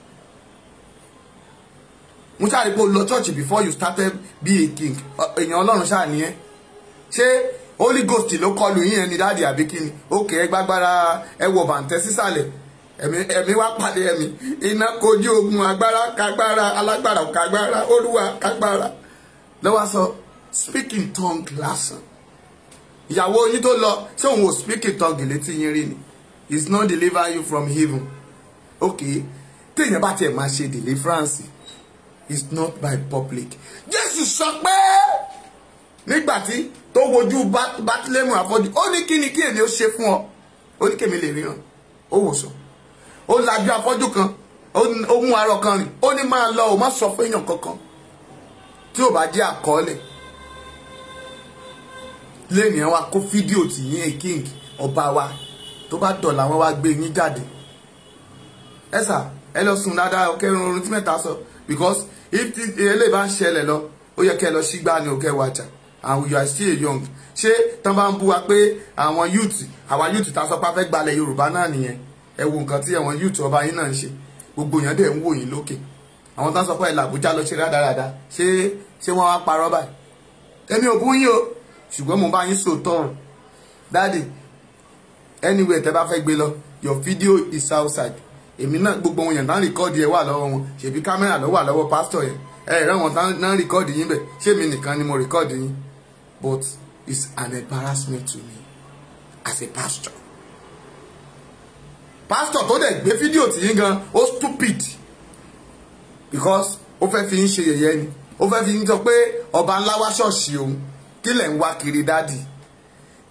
mo ṣáà rí pé o lọ church before you started be a king. Èèyàn Ọlọ́run ṣáà ni ẹ́. Ṣé Holy Ghost ló kọlù yín ẹni dáàdì àbí kíni? Okay, ẹ gbàgbára ẹ wọ bàǹtẹ́ sísàlẹ̀. Ẹ̀mí wá pàdé ẹ̀mí, iná kojú ogun agbára kagbára alágbára kagbára Olúwa kagbára. Lọ́wọ́ sọ speak in tongue lásán. Ìyàwó yín tó lọ ṣé òun ò speak in tongue létí yín rí ni? It's not deliver you from heaven. Okay, téèyàn bá tiẹ̀ máa ṣe deliverance, it's not by public. Jésù sọ pé nígbà tí tó wojú Bátílémù afọ́jú, ó ní kí ni kí èmi ó ṣe fún ọ? Ó ní kémi lè ríran, ó wòsàn. Ó lajú afọ́jú kan, ó mú arọ kan rìn, ó ní máa lọ, ó má sọ fún èèyàn kankan tí ò bá jẹ́ àkọọ́lẹ̀. Lẹ́yìn wa kó fídíò tí yín king ọba wa tó bá dọ̀là wọn wá gbé yín jáde. Ẹ sà, ẹ lọ sùn dáadáa, kẹrin orun tí mẹ́ta sọ, because if eléyìí bá ń ṣẹlẹ̀ lọ, ó yẹ kẹ́ lọ sígbà ní òkè wájà, and you are still young. Ṣé tán bá ń bú wa pé àwọn youth, àwa youth ta sọ pé a fẹ́ gbalẹ̀ Yorùbá náà nìyẹn? Ẹ wo nǹkan tí àwọn youth ọba yín náà ń ṣe, gbogbo èèyàn dẹ̀ ń wò yín lókè. Àwọn tán sọ pé ẹ̀là Àbújá lọ ṣe rádaràda, ṣé wọ́n wá parọ́ báyìí? Èmi ò bú yín o, ṣùgbọ́n mo bá yín sòótọ́ ọ̀rọ̀. Daddy, anywhere tẹ́ bá fẹ́ gbé lọ, your video is outside. Èmi náà gbogbo wọn yẹn tán rìkọ́ọ̀dì ẹ̀ wà lọ́wọ́ wọn, ṣèbí kámẹ́rà ló wà lọ́wọ́ pásítọ̀ yẹn. Ẹ̀rọ wọn tán rìkọ́ọ̀dì yín bẹ̀, ṣé mi nìkan ni mo rìkọ́ọ̀dì yín? But it's an embarrassment to me as a pastor. Pastor tó dẹ̀ gbé fídíò tí yín gan ó stupid, because ó fẹ́ fi yín ṣe yẹ̀yẹ́ ni. Ó fẹ́ fi yín sọ pé ọba ńlá wá ṣọ́ọ̀ṣì òun. Kí lẹ̀ ń wá kiri dádì?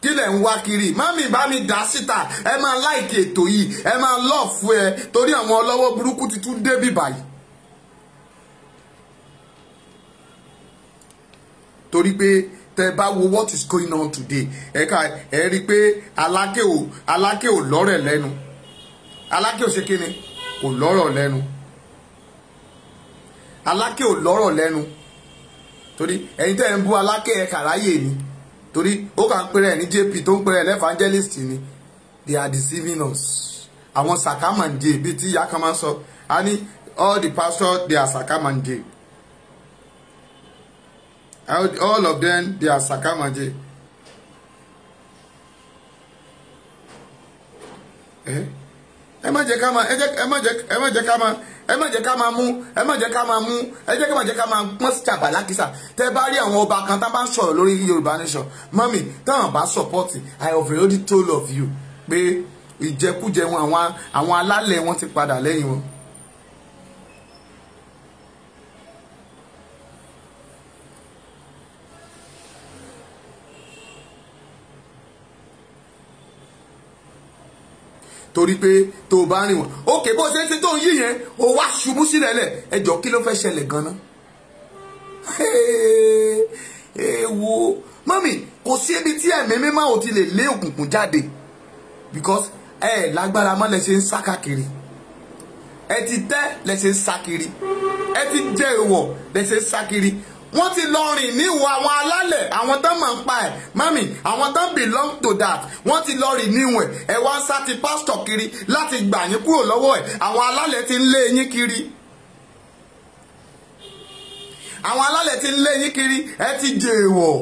Kí lẹ̀ ń wá kiri? Mami bá mi dá síta, ẹ máa láìkì ètò yìí, ẹ máa lọ́ọ̀fù ẹ torí àwọn ọlọ́wọ́ burúkú ti tún débì báyìí. Torí pé tẹ́ bá wo what is going on today, ẹ rí pé Aláké ò lọ́rẹ̀ lẹ́nu. Aláké ò ṣe kíni? Kò lọ́rọ̀ lẹ́nu. Aláké ò lọ́rọ̀ lẹ́nu. Torí ẹ̀yin tẹ́ ń bú Aláké ẹ kàráyè ni. Torí ó kàn ń pèrè ní JP tó ń pèrè evangelist ni. They are deceiving us. Àwọn sàkámàǹjẹ bíi tí ìyá kan máa ń sọ. A ní all the pastors they are sàkámàǹjẹ. All of them they are sàkámàǹjẹ. Ẹ má jẹ́ ká máa pọ́n sí jàbá lákìsà. Tẹ́ bá rí àwọn ọba kan tá bá ń sọ̀rọ̀ lórí Yorùbá nation, mọ́mì táwọn bá support, I have already told of you pé ìjẹkújẹ wọn àwọn alálẹ̀ wọn ti padà lẹ́yìn wọn. Torí pé tó bá rìn wọ́n ókè bó ṣe ń ṣe tó ń yí yẹn ó wá ṣubú sílẹ̀ lẹ̀ ẹjọ́ kí ló fẹ́ ṣẹlẹ̀ gan-an. Wo mọ́mì kò sí ibi tí ẹ̀mí mímọ́ ò ti lè lé òkùnkùn jáde, because lágbára mọ́ lẹ ṣe ń sá káàkiri, ẹ ti tẹ́ lẹ ṣe ń sá kiri, ẹ ti jẹ́ ìwọ̀ lẹ ṣe ń sá kiri. Wọ́n ti lọ rìn níwọ̀ àwọn alálẹ̀, àwọn tán máa ń pa ẹ̀ mami, àwọn tán belong to that. Wọ́n ti lọ rìn níwọ̀ ẹ̀ wá ń sá ti pásítọ̀ kiri láti gbà yín kúrò lọ́wọ́ ẹ̀. Àwọn alálẹ̀ ti ń lé yín kiri. Àwọn alálẹ̀ ti ń lé yín kiri, ẹ ti jẹ èèwọ̀.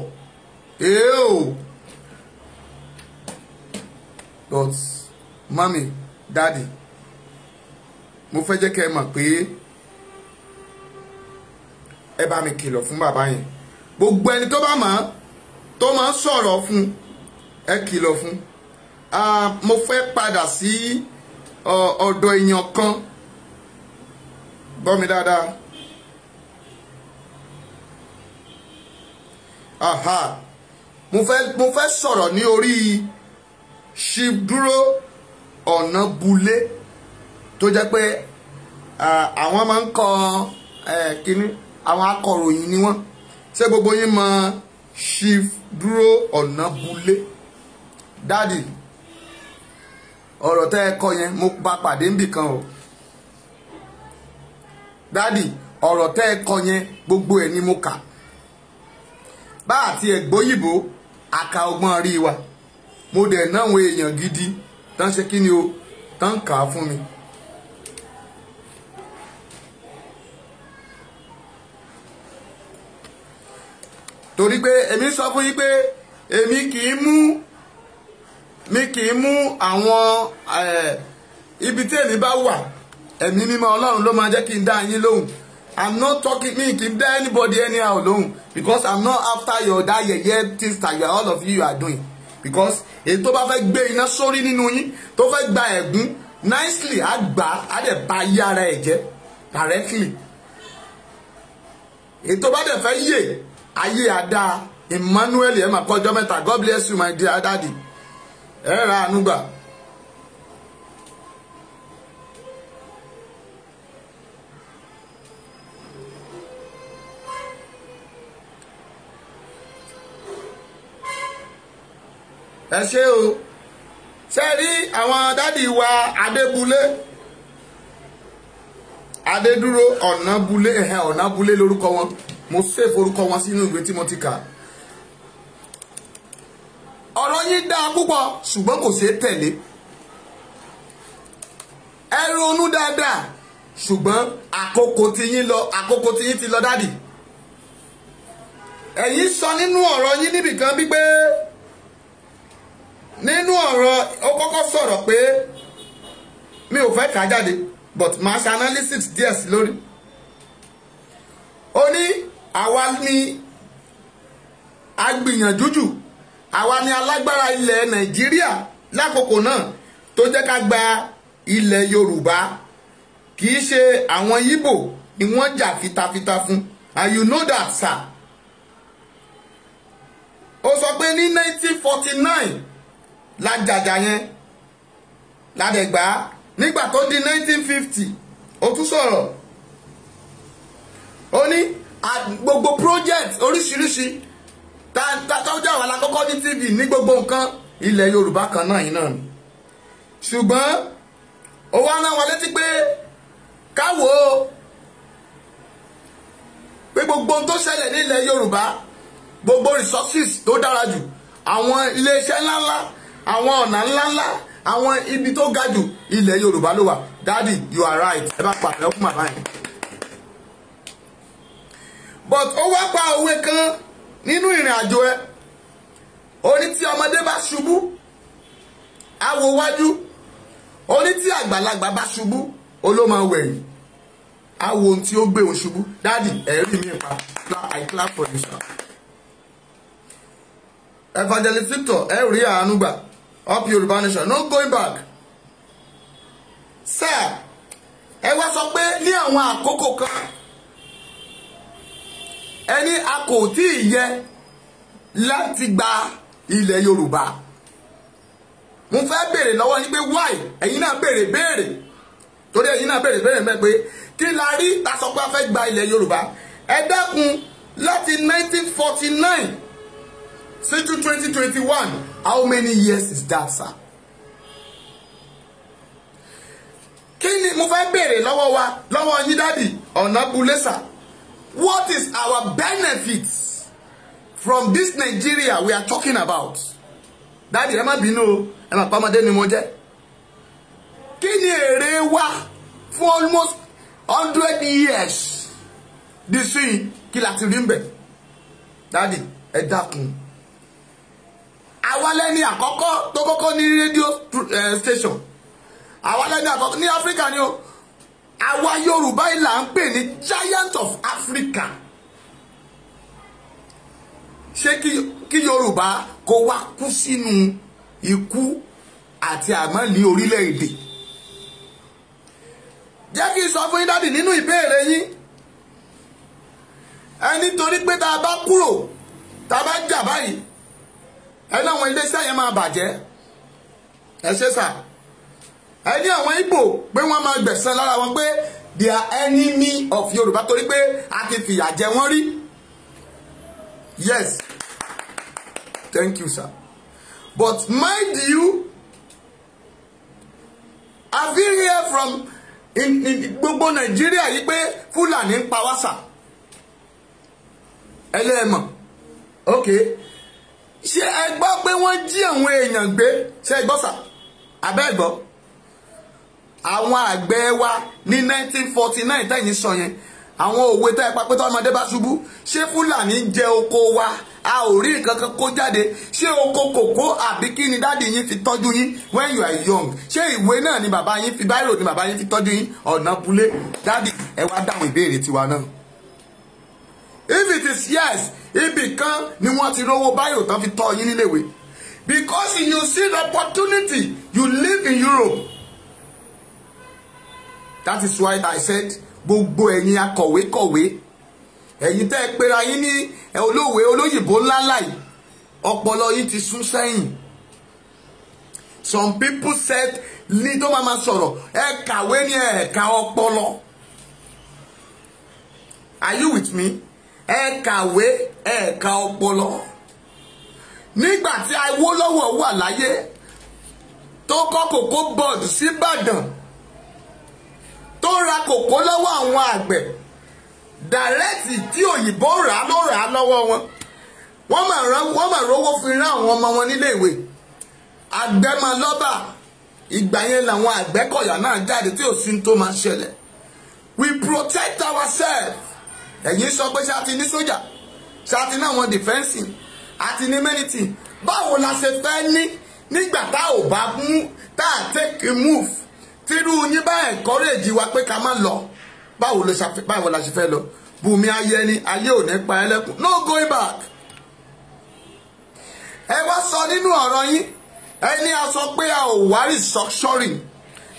but mami daddy mo fẹ́ jẹ́ kẹ́ ẹ mọ̀ pé ẹ bá mi kìlọ̀ fún bàbá yẹn gbogbo ẹni tó bá mọ̀ tó máa ń sọ̀rọ̀ fún ẹ kìlọ̀ fún mo fẹ́ padà sí ọ̀dọ̀ èèyàn kan gbọ́ mi dáadáa mo fẹ́ sọ̀rọ̀ ní orí Ṣídúró Ọ̀nàbúlé tó jẹ́ pé àwọn máa ń kọ kínní àwọn akọ̀ròyìn ni wọ́n ṣé gbogbo yín mọ̀ Ṣídúró Ọ̀nàbúlé dáàdì ọ̀rọ̀ tẹ́ ẹ kọ yẹn mo bá pàdé níbì kan o dáàdì ọ̀rọ̀ tẹ́ ẹ kọ yẹn gbogbo ẹ̀ ni mo kà bá àti ẹ̀gbóyìnbó àka ọgbọ́n rí wa mo dẹ̀ náwọn èèyàn gidi tán ṣe kí ni o tán kà á fún mi. torí pé èmi sọ fún yín pé èmi kì í mú àwọn ibi tí èmi bá wà ẹ̀mí mímọ́ Ọlọ́run ló máa jẹ́ kí n dá yín lóhùn. I'm not talking me kì í dá anybody anyhow lóhùn because I'm not after your that yeye things that all of you are doing because èyí tó bá fẹ́ gbé iná sórí nínú yín tó fẹ́ gba ẹ̀gún nicely á gbà á dẹ̀ bà ayé ara ẹ̀ jẹ́ directly èyí tó bá dẹ̀ fẹ́ yè ayé àdá Emmanuel ẹ̀ máa kọjọ́ mẹ́ta God bless you my dear daddy ẹ̀ ra àánú gbà. ẹ ṣé o ṣe rí àwọn dádì wa Adédúró Ọ̀nàbúlé lórúkọ wọn mo save orúkọ wọn sínú ìwé tí mo ti kà ọ̀rọ̀ yín dáa púpọ̀ ṣùgbọ́n kò ṣeé tẹ̀lé ẹ ronú dáadáa ṣùgbọ́n àkókò tí yín ti lọ dádì ẹ̀yin sọ nínú ọ̀rọ̀ yín níbìkan wípé nínú ọ̀rọ̀ ó kọ́kọ́ sọ̀rọ̀ pé mi ò fẹ́ kà jáde but máa ṣe analysis díẹ̀ sí lórí ó ní àwa ní agbìyànjú jù àwa ní alágbára ilẹ̀ Nàìjíríà lákòókò náà tó jẹ́ ká gba ilẹ̀ Yorùbá kì í ṣe àwọn Ìgbò ni wọ́n jà fitafita fún and you know that sir ó sọ pé ní 1949 lájàjà yẹn ládẹ̀gbá nígbà tó di 1950 ó tún sọ̀rọ̀ ó ní gbogbo project oríṣiríṣi tọ́jú àwọn alákọ́kọ́ ní TV ní gbogbo nǹkan ilẹ̀ Yorùbá kan náà yìí náà ni ṣùgbọ́n ó wá rán wa létí pé káwo pé gbogbo ohun tó ṣẹlẹ̀ ní ilẹ̀ Yorùbá gbogbo resources tó dára jù àwọn iléeṣẹ́ ńláńlá àwọn ọ̀nà ńláńlá àwọn ibi tó ga jù ilẹ̀ Yorùbá ló wà daddy you are right ẹ bá pàtẹ ọkùnrin màmá yẹn but ó wá pa òwe kan nínú ìrìn àjò ẹ ó ní tí ọmọdé bá ṣubú á wo wájú ó ní tí àgbàlagbà bá ṣubú ó ló máa wẹ̀yìn á wo ohun tí ó gbé òun ṣubú daddy ẹ̀rí mi pa I clap for you sir. Evangelist Victor ẹ rí àánú gbà up Yorùbá nation no going back sir ẹ wá sọ pé ní àwọn àkókò kan ẹni a kò tí ì yẹ láti gba ilẹ̀ Yorùbá mo fẹ́ béèrè lọ́wọ́ yín pé why ẹ̀yin náà béèrè torí ẹ̀yin náà béèrè mẹ́ pé kí la rí ta sọ pé a fẹ́ gba ilẹ̀ Yorùbá ẹ dákun láti 1949 sí to 2021 how many years is that sir? Kí ni mo fẹ́ béèrè lọ́wọ́ yín dádì Ọ̀nàbúlé sir? What is our benefits from this Nigeria we are talking about? Dádì ẹ má bínú o ẹ má pàmòdé ni mo jẹ́. Kí ni èrè wa fún almost 100 years? Disi kí la ti rí ń bẹ̀? Dádì ẹ dákun. àwa lẹ́ni àkọ́kọ́ tó kọ́kọ́ ní rédíò station, àwa lẹ́ni àkọ́kọ́ ní Áfíríkà ni o. Àwa Yorùbá yìí là ń pè ní giant of Africa. Ṣé kí Yorùbá kó wá kú sínú ikú àti àmọ́ ní orílẹ̀-èdè? Jẹ́ kí n sọ fún yín dádì nínú ìbéèrè yín. Ẹni torí pé tá a bá kúrò, tá a bá jà báyìí, ẹni àwọn iléeṣẹ́ yẹn máa bàjẹ́. Ẹ ṣe sà. Ẹni àwọn Ìgbò pé wọ́n máa gbẹ̀san lára wọn pé they are enemy of Yorùbá torí pé a ti fìyà jẹ wọ́n rí. Yes. Thank you, sir. But mind you, have you heard from in gbogbo Nàìjíríà yìí pé Fúlàní ń pa wá sà? Ẹlẹ́mọ̀. Okay. Ṣé ẹ gbọ́ pé wọ́n jí àwọn èèyàn gbé? Ṣé ẹ gbọ́ sà? Abẹ́ ẹ gbọ́? Àwọn àgbẹ̀ wa ní 1949 tẹ́yìn sọ yẹn, àwọn òwe tẹ́ pa pé tọ́mọdé bá ṣubú, ṣé Fúlàní jẹ oko wa? A ò rí nǹkan kan kó jáde. Ṣé oko kòkó àbí kí ni dáàdì yín fi tọ́jú yín when you are young? Ṣé ìwé náà ni bàbá yín fi báírò ni bàbá yín fi tọ́jú yín ọ̀nà bulé? Dáàdì ẹ wá dáhùn ìbéèrè tiwa náà. If it is yes, ibì kan ni wọ́n ti rówó báírò tán fi tọ́ yín níléèwé. Because you see the opportunity, you live in Europe. That is why I said gbogbo ẹ̀yin akọ̀wé, ẹ̀yin tẹ́ ẹ pera yín ní olóòwe olóyìnbó ńláńlá yìí, ọpọlọ yín ti sún sẹ́yìn. Some people said ní tó máa sọ̀rọ̀ ẹ kàwé ní ẹ̀ka ọpọlọ. Are you with me? Ẹ kàwé ẹ̀ka ọpọlọ. Nígbà tí Awólọ́wọ̀ wà láyé tó kọ́ kòkó board sí Ìbàdàn, tó ra kòkó lọ́wọ́ àwọn àgbẹ̀ dàrẹ́tì tí òyìnbó rà ló rà lọ́wọ́ wọn. Wọ́n máa rówó fi rán àwọn ọmọ wọn nílé ìwé. Àgbẹ̀ máa lọ́bà. Ìgbà yẹn làwọn Àgbẹ̀kọ̀yà náà jáde tí ò sí tó máa ṣẹlẹ̀. We protect ourselves. Ẹ̀yin sọ pé ṣé a ti ní sójà, ṣé a ti ní àwọn defensive, a ti ní many. Báwo la ṣe fẹ́ ní nígbà tá ò bá mú tá a take a move? Tírú yín bá encourage wa pé ká má lọ. Báwo la ṣe fẹ́ lọ? Bùnmi ayé ni ayé ò ní pa ẹlẹ́kùn. No going back. Ẹ wá sọ nínú ọ̀rọ̀ yín, ẹni a sọ pé a ò wá restructuring.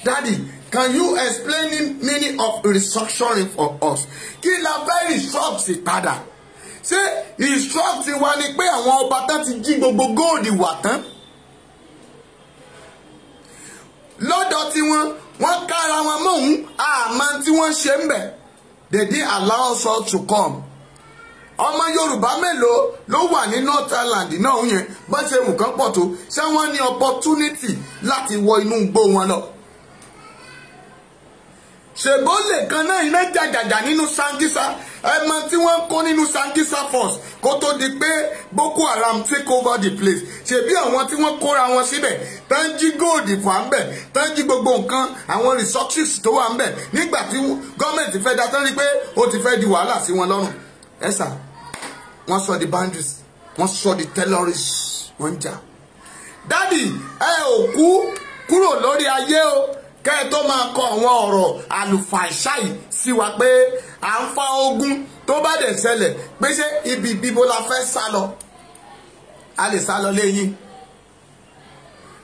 Daddy, can you explain the meaning of restructuring for us? Kí la fẹ́ restruct padà? Ṣé restruct wa ni pé àwọn ọba tán ti jí gbogbo góòdì wà tán? Lọ́dọ̀ tí wọ́n kára wọn mọ́ òun àmọ́ tí wọ́n ṣe ń bẹ̀. They didn't allow us all to come. Ọmọ Yorùbá mélòó ló wà ní North Island náà yẹn bá ṣe wù kán pọ̀ tó? Ṣé wọ́n ní opportunity láti wọ inú igbó wọn lọ? Ṣèbó lè kan náà iná jàjàjà nínú Sangisa. Ẹmọ tí wọ́n kó nínú Sangisa force kó tó di pé Boko Haram take over the place. Ṣèbí àwọn tí wọ́n kóra wọn síbẹ̀ tán jí góòdì fún à ń bẹ̀, tán jí gbogbo nǹkan àwọn resources tó wà ń bẹ̀ nígbà tí gọ́ọ̀mẹ̀ntì fẹ́ dá tán rí pé ó ti fẹ́ di wàhálà sí wọn lọ́rùn. Ẹ sà, wọ́n sọ the boundaries, wọ́n sọ the terrorists, wọ́n jà. Dádì ẹ ò kúrò lórí ayé o. Kẹ́ ẹ tó máa kọ àwọn ọ̀rọ̀ àlùfàìṣà yìí sí wa pé à ń fa ogun tó bá dẹ̀ ṣẹlẹ̀ pé ṣé ibi ìbíbo la fẹ́ sá lọ. A lè sá lọ léyìn.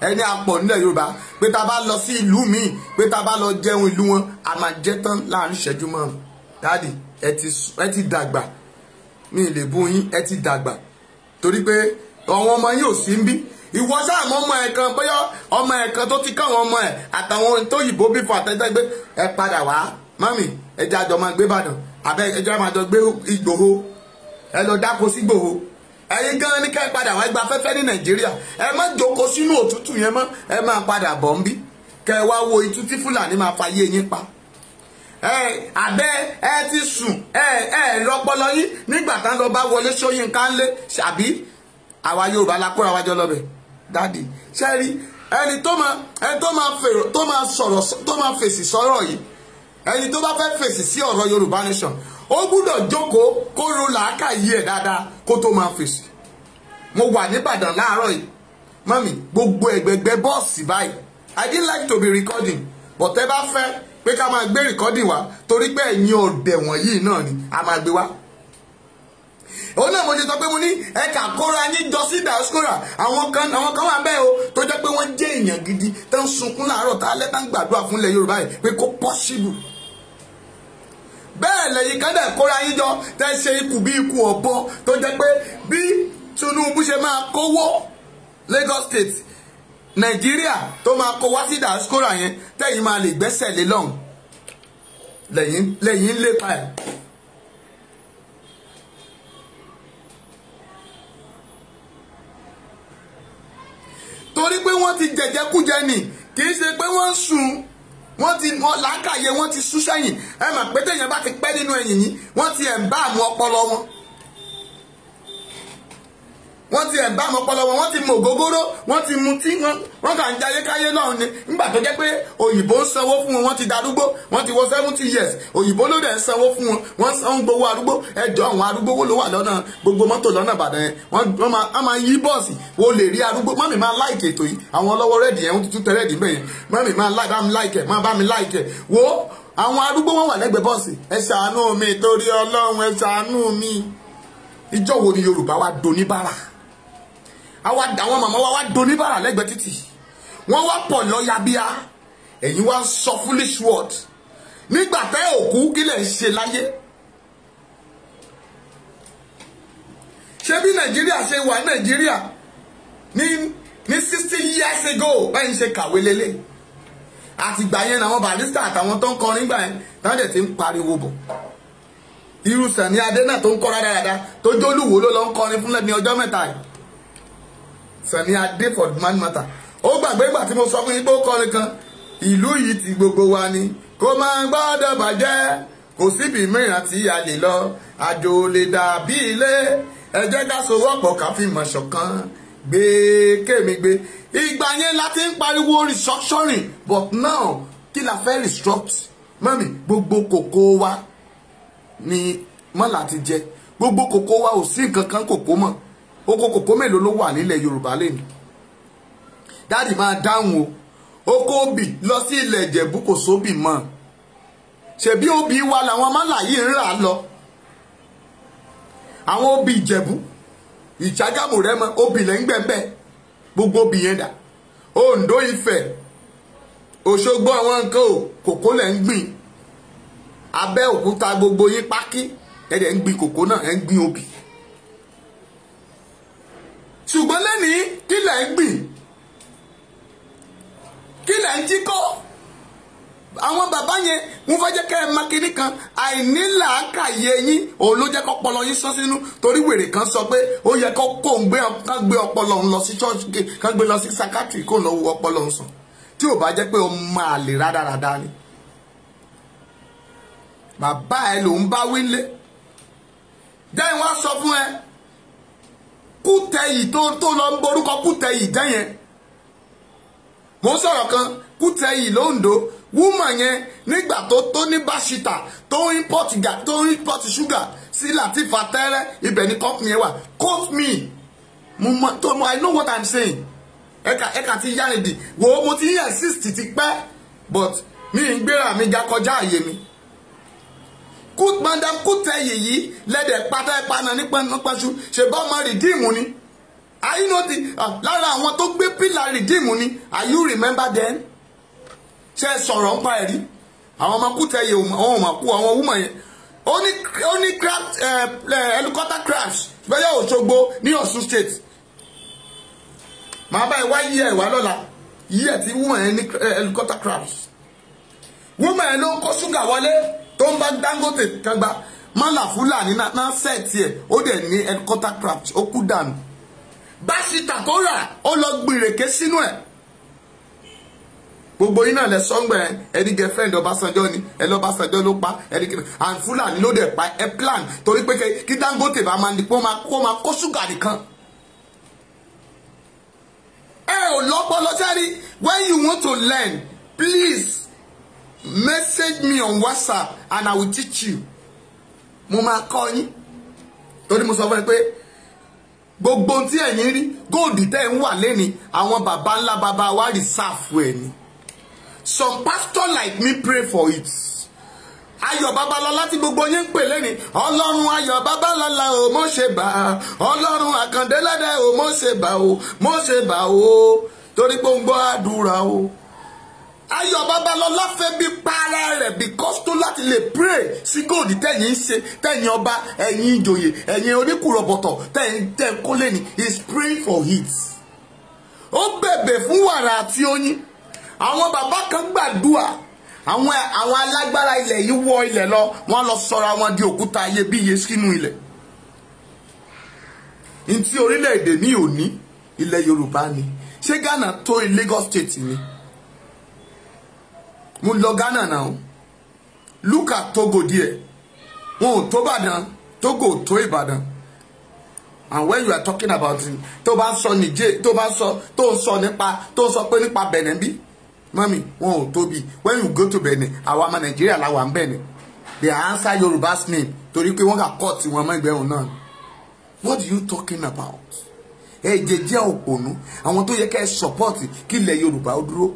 Ẹni àpọ̀ nílẹ̀ Yorùbá pé ta bá lọ sí ìlú míì pé ta bá lọ jẹun ìlú wọn a máa jẹ tán láàrin ìṣẹ́jú márùn-ún. Dáàdì ẹ ti dàgbà. Mi ì lè bú yín, ẹ ti dàgbà. Torí pé àwọn ọmọ yín ò sí ń bí. Ìwọ sáà mọ ọmọ ẹ̀ kan bóyá ọmọ ẹ̀ kan tó ti káwọn ọmọ ẹ̀ àtàwọn tó yìnbó bí fún àtẹ́tẹ́ gbé ẹ padà wá mami ẹjẹ́ àjọ máa gbé Ìbàdàn àbẹ́ ẹjẹ́ máa jọ gbé Ìgbòho ẹ lọ dáko sí Ìgbòho ẹ̀yin gan ní ká ẹ padà wá gba afẹ́fẹ́ ní Nàìjíríà ẹ má jókòó sínú òtútù yẹn mọ́ ẹ máa padà bọ̀ ń bí kẹ ẹ wá wo itú tí Fúlàní máa fa yé yín pa àbẹ́ ẹ ti sùn lọ́pọlọ yín nígbà tá lọ bá wọlé Ṣóyínká ńlé ṣàbí àwa Yorùbá la kóra wájọ lọ́bẹ̀. Daddy ṣẹ́rí ẹni tó máa fèsì sọ́rọ̀ yìí ẹni tó bá fẹ́ fèsì sí ọ̀rọ̀ Yorùbá nation ó gbúdọ̀ jókòó kó ro làákàyè ẹ̀ dáadáa kó tó máa fèsì. Mo wà ní Ìbàdàn láàárọ̀ yìí mami gbogbo ẹ̀gbẹ̀gbẹ̀ bọ́ọ̀sì báyìí I didn't like to be recording but ẹ bá fẹ́ pé ká máa gbé recording wá torí pé ẹ̀yin ọ̀dẹ̀ wọ̀nyí náà ni a máa gbé wá. òun náà mo ṣe sọ pé mo ní ẹ̀ka kóra yín jọ sí diaspora àwọn kan wà bẹ́ẹ̀ o tó jẹ́ pé wọ́n jẹ́ èèyàn gidi tó ń sunkún láàárọ̀ tá a lẹ́tà ń gbàdúrà fún ilẹ̀ Yorùbá yìí pé kó possible. bẹ́ẹ̀ lẹ́yìn kan dẹ̀ kóra yín jọ tẹ́ ṣe ikú bí ikú ọ̀bọ tó jẹ́ pé bí Tinubu ṣe máa kówó Lagos State Nàìjíríà tó máa kó wá sí diaspora yẹn tẹ́yìn máa lè gbẹ́sẹ̀ lé lọ́hùn lẹ́yìn lépa ẹ̀. torí pé wọ́n ti jẹ̀jẹ̀kújẹ nì kì í ṣe pé wọ́n ń sùn wọ́n làákàyè wọ́n ti sún sẹ́yìn ẹ mà pé téèyàn bá ti pẹ́ nínú ẹ̀yìn yìí wọ́n ti ẹ̀ ń bá àmú ọpọlọ wọn wọ́n ti mọ ògógóró wọ́n ti mutí wọ́n kà ń jayé káyé náà ni nígbà tó jẹ́ pé òyìnbó ń sanwó fún wọn wọ́n ti darúgbó wọ́n ti wọ 70 years òyìnbó ló dẹ̀ ń sanwó fún wọn wọ́n san gbowó arúgbó ẹjọ́ àwọn arúgbó wo ló wà lọ́nà gbogbo mọ́tò lọ́nà Ìbàdàn yẹn wọ́n máa yí bọ́ọ̀sì wo lè rí arúgbó mọ́mì máa láìkè ètò yìí àwọn ọlọ́wọ́ rẹ́ẹ̀dì yẹn wọ́n ti tún tẹ rẹ́ẹ̀dì bẹ́ẹ̀ yẹn mọ́mì máa bá mi láìkè wo àwọn arúgbó wọn wà lẹ́gbẹ̀ẹ́ bọ́ọ̀sì ẹ ṣàánú mi torí Ọlọ́run ẹ ṣàánú mi ìjọ wo ni Yorùbá wa doníbàrà àwọn màmá wa wá doníbàrà lẹ́gbẹ̀ẹ́ títì wọ́n wá pọ̀ lọ́ya bíá ẹ̀yin wá sọ foolish word nígbà tẹ́ òkú kí lẹ̀ ń ṣe láyé. ṣé bí Nàìjíríà ṣe wà Nàìjíríà ní 60 years ago báyìí ń ṣe kàwé lélẹ̀ àtìgbà yẹn àwọn Barrister àtàwọn tó ń kọrin gbà yẹn táwọn dẹ̀ ti ń pariwo bọ̀ irú Sani Adé náà tó ń kọ́ rádaràda tó jólúwo ló lọ ń kọrin fúnlẹ̀ ní ọjọ́ mẹ́ta yìí Sani Adé for the man matter ó gbàgbé ìgbà tí mo sọ fún yín pé ó kọrin kan ìlú yìí ti gbogbo wa ni kó máa gbọ́dọ̀ bàjẹ́ kò síbi mìíràn tí a lè lọ àjò lè dàbí ilé ẹ jẹ́ ká sowọ́pọ̀ ká fi mọ̀ ṣọ̀kan gbé kémi gbé ìgbà yẹn láti ń pariwo restructuring but now kí la fẹ́ restruct mọ́mì gbogbo kòkó wa ni mọ́ láti jẹ gbogbo kòkó wa ò sí nǹkan kan kòkó mọ́ oko kòkó mélòó ló wà nílẹ̀ Yorùbá lẹ́nu dáàdì máa dáhùn o oko obì lọ sí ilẹ̀ Ìjẹ̀bú kò sóbì mọ́ ṣebí obì wa làwọn mọ́là yìí ń rà lọ àwọn obì Ìjẹ̀bú Ìṣàgámù Rẹ́mọ obì lẹ́ ń gbẹ̀mbẹ̀ gbogbo obì yẹn dà Oǹdó Ifẹ̀ Òṣogbo àwọn nǹkan o kòkó lẹ́ ń gbìn Abẹ́òkúta gbogbo yín pákí ẹ̀dẹ̀ ń gbìn kòkó náà ẹ̀ ń gbìn obì ṣùgbọ́n lẹ́nìí kí lẹ̀ ń gbìn kí lẹ̀ ń jí kọ́ àwọn bàbá yẹn wọ́n fẹ́ jẹ́ kẹ́ ẹ máa kíní kan àìnílàákàyè yín òun ló jẹ́ kọ́ ọpọlọ yín sọ sínú torí wèrè kan sọ pé ó yẹ kó gbé ọpọlọ ń lọ sí church kán gbé lọ sí psychiatry kó lọ wo ọpọlọ ń sàn tí ò bá jẹ́ pé ó máa lè rádaràda ni bàbá ẹ lòún bá wílé jẹ́ ìwọ́n sọ fún ẹ Kútẹ̀yì tó lọ ń borúkọ Kútẹ̀yì jẹ́ yẹn mo ń sọ̀rọ̀ kan Kútẹ̀yì l'Oǹdó woman yẹn nígbà tó ní Bashita tó ń import sugar sí Latifa tẹ́rẹ́ ibẹ̀ ní company yẹn wà quote me I know what I'm saying ẹ̀ka ti yára dì wo mo ti yẹ insist ti pẹ́ but mi ń gbéra mi ga kọjá àyè mi Madam Kútẹ̀yì yìí lẹ́dẹ̀ pátá ìpana nípaṣu ṣe bá ọmọ rìdíìmù ni àyínọ́tì lára àwọn tó gbé pílà rìdíìmù ni are you remember then ṣe sọ̀rọ̀ ń pa ẹ̀rí àwọn ọmọ Kútẹ̀yì àwọn ọmọ kú àwọn woman yẹn ó ní helicopter crash bẹ́yà Òṣogbo ní Ọ̀ṣun state màá báyìí wá yí ẹ̀ wá lọ́la yí ẹ̀ tí woman yẹn ní helicopter crash woman yẹn ló ń kó ṣúgà wọlé tó ń bá Dangote kangba mọ́là Fúlàní náà sẹ́ẹ̀tì ẹ̀ ó dẹ̀ ní helicopter crash ó kú dànù Bashita tó rà ó lọ gbìrèké sínú ẹ̀ gbogbo yín náà lẹ sọ́ngbẹ̀ ẹni girlfriend Ọbásanjọ́ ni ẹni Ọbásanjọ́ ló pa ẹni kí and Fúlàní ló dẹ̀ pa ẹ plan torí pé kí Dangote bá máa ní kó máa kó ṣúgà nìkan ẹ ò lọ́pọlọ sẹ́rí when you want to learn please message me on WhatsApp and I will teach you mo máa kọ́ yín torí mo sọ fún ẹ pé gbogbo tí ẹ̀yin rí góòdì tẹ́ ń wà lẹ́ni àwọn baba ńlá baba wa reserve ẹ̀ ni. Some pastor like me pray for it. Ayọ̀ Babalọ́lá tí gbogbo yín ń pè lẹ́ni ọlọ́run Ayọ̀ Babalọ́lá o mo ṣe bá ọlọ́run Àkàndélẹ́dẹ́ o mo ṣe bá o mo ṣe bá o torí pé ó ń gbọ́ àdúrà o. Ayọ̀ Babalọ́lá fẹ́ bí para rẹ̀ because tó láti lè pray sí góòdì tẹ̀yìn ń ṣe tẹ̀yìn ọba ẹ̀yin ìjòyè ẹ̀yin oníkùrọ̀bọ̀tọ̀ tẹ̀yìn kó lẹ́ni is praying for it. Ó bẹ̀bẹ̀ fún wàrà àti oyin. Àwọn bàbá kan gbàdúrà àwọn alágbára ilẹ̀ yìí wọ ilẹ̀ lọ wọ́n lọ sọra wọn di òkúta iyebíye sínú ilẹ̀. Ní tí orílẹ̀-èdè mi ò ní ilẹ̀ Yorùbá ni ṣé Ghana tó Lagos State ni mo lọ Ghana náà look at Togo díẹ̀ wọn ò tó Ìbàdàn Togo ò tó Ìbàdàn. And when you are talking about it tó bá sọ Niger tó bá sọ tó ń sọ nípa tó ń sọ pé nípa Benin bí mami wọn ò tóbi. When you go to Benin àwa ọmọ Nàìjíríà la wà ń Benin they answer Yoruba's name torí pé wọ́n kà kọ́ tí wọ́n mọ́ ìgbẹ́hùn náà. What are you talking about? Jẹ́ òpònú àwọn tó yẹ kẹ́ support kí ilẹ̀ Yorùbá ó dúró.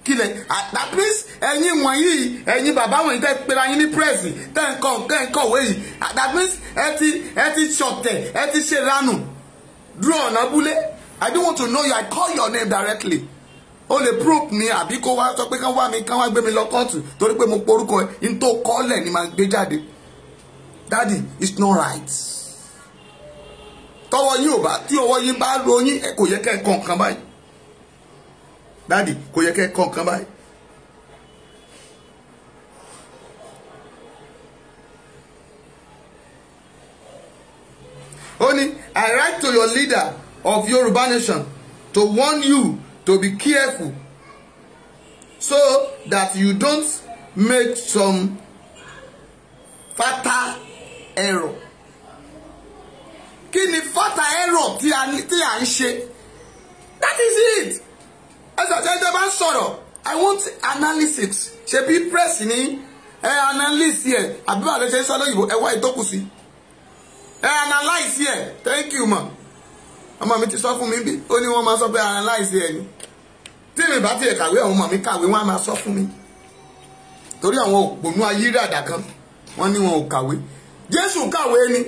Kí lẹ̀ that means ẹ̀yin wọ̀nyí ẹ̀yin bàbá wọ̀nyí tẹ́ pera yín ní press tẹ́ ń kọ̀wé yìí that means ẹ ti ṣọ̀tẹ̀ ẹ ti ṣe ránù dúró ọ̀nà abúlé. I don't want to know you. I call your name directly. O lè prove mi àbí kó wá sọ pé kán wá gbé mi lọ kóòtù torí pé mo porúkọ ẹ n tó kọ́lẹ̀ ni máa gbé jáde. Daddy, it's not right. Tọwọ́ yín ò bá tí ọwọ́ yín bá ro yín kò yẹ kẹ́ ẹ kàn kan báyìí. Daddy, kò yẹ kẹ́ ẹ kàn kan báyìí. Only I write to your leader of Yoruba nation to warn you to be careful so that you don't make some fatal error. Kí ni fatal error tí a ń ṣe? That is it. As I said, bá sọ̀rọ̀, I want analysis. Ṣé bí press ni analysis here. Àbí bá lè ṣe sọ lóyìnbó ẹ wá ìtọ́kù sí. Analyze here. Thank you ma. Ọmọ mi ti sọ fún mi bí ó ní wọ́n máa sọ pé analyze here ni. Tí mi bá tiẹ̀ kàwé àwọn ọmọ mi kàwé wọ́n á máa sọ fún mi. Torí àwọn òpònú ayírádà kan wọ́n ní wọn ò kàwé. Jésù kàwé ni.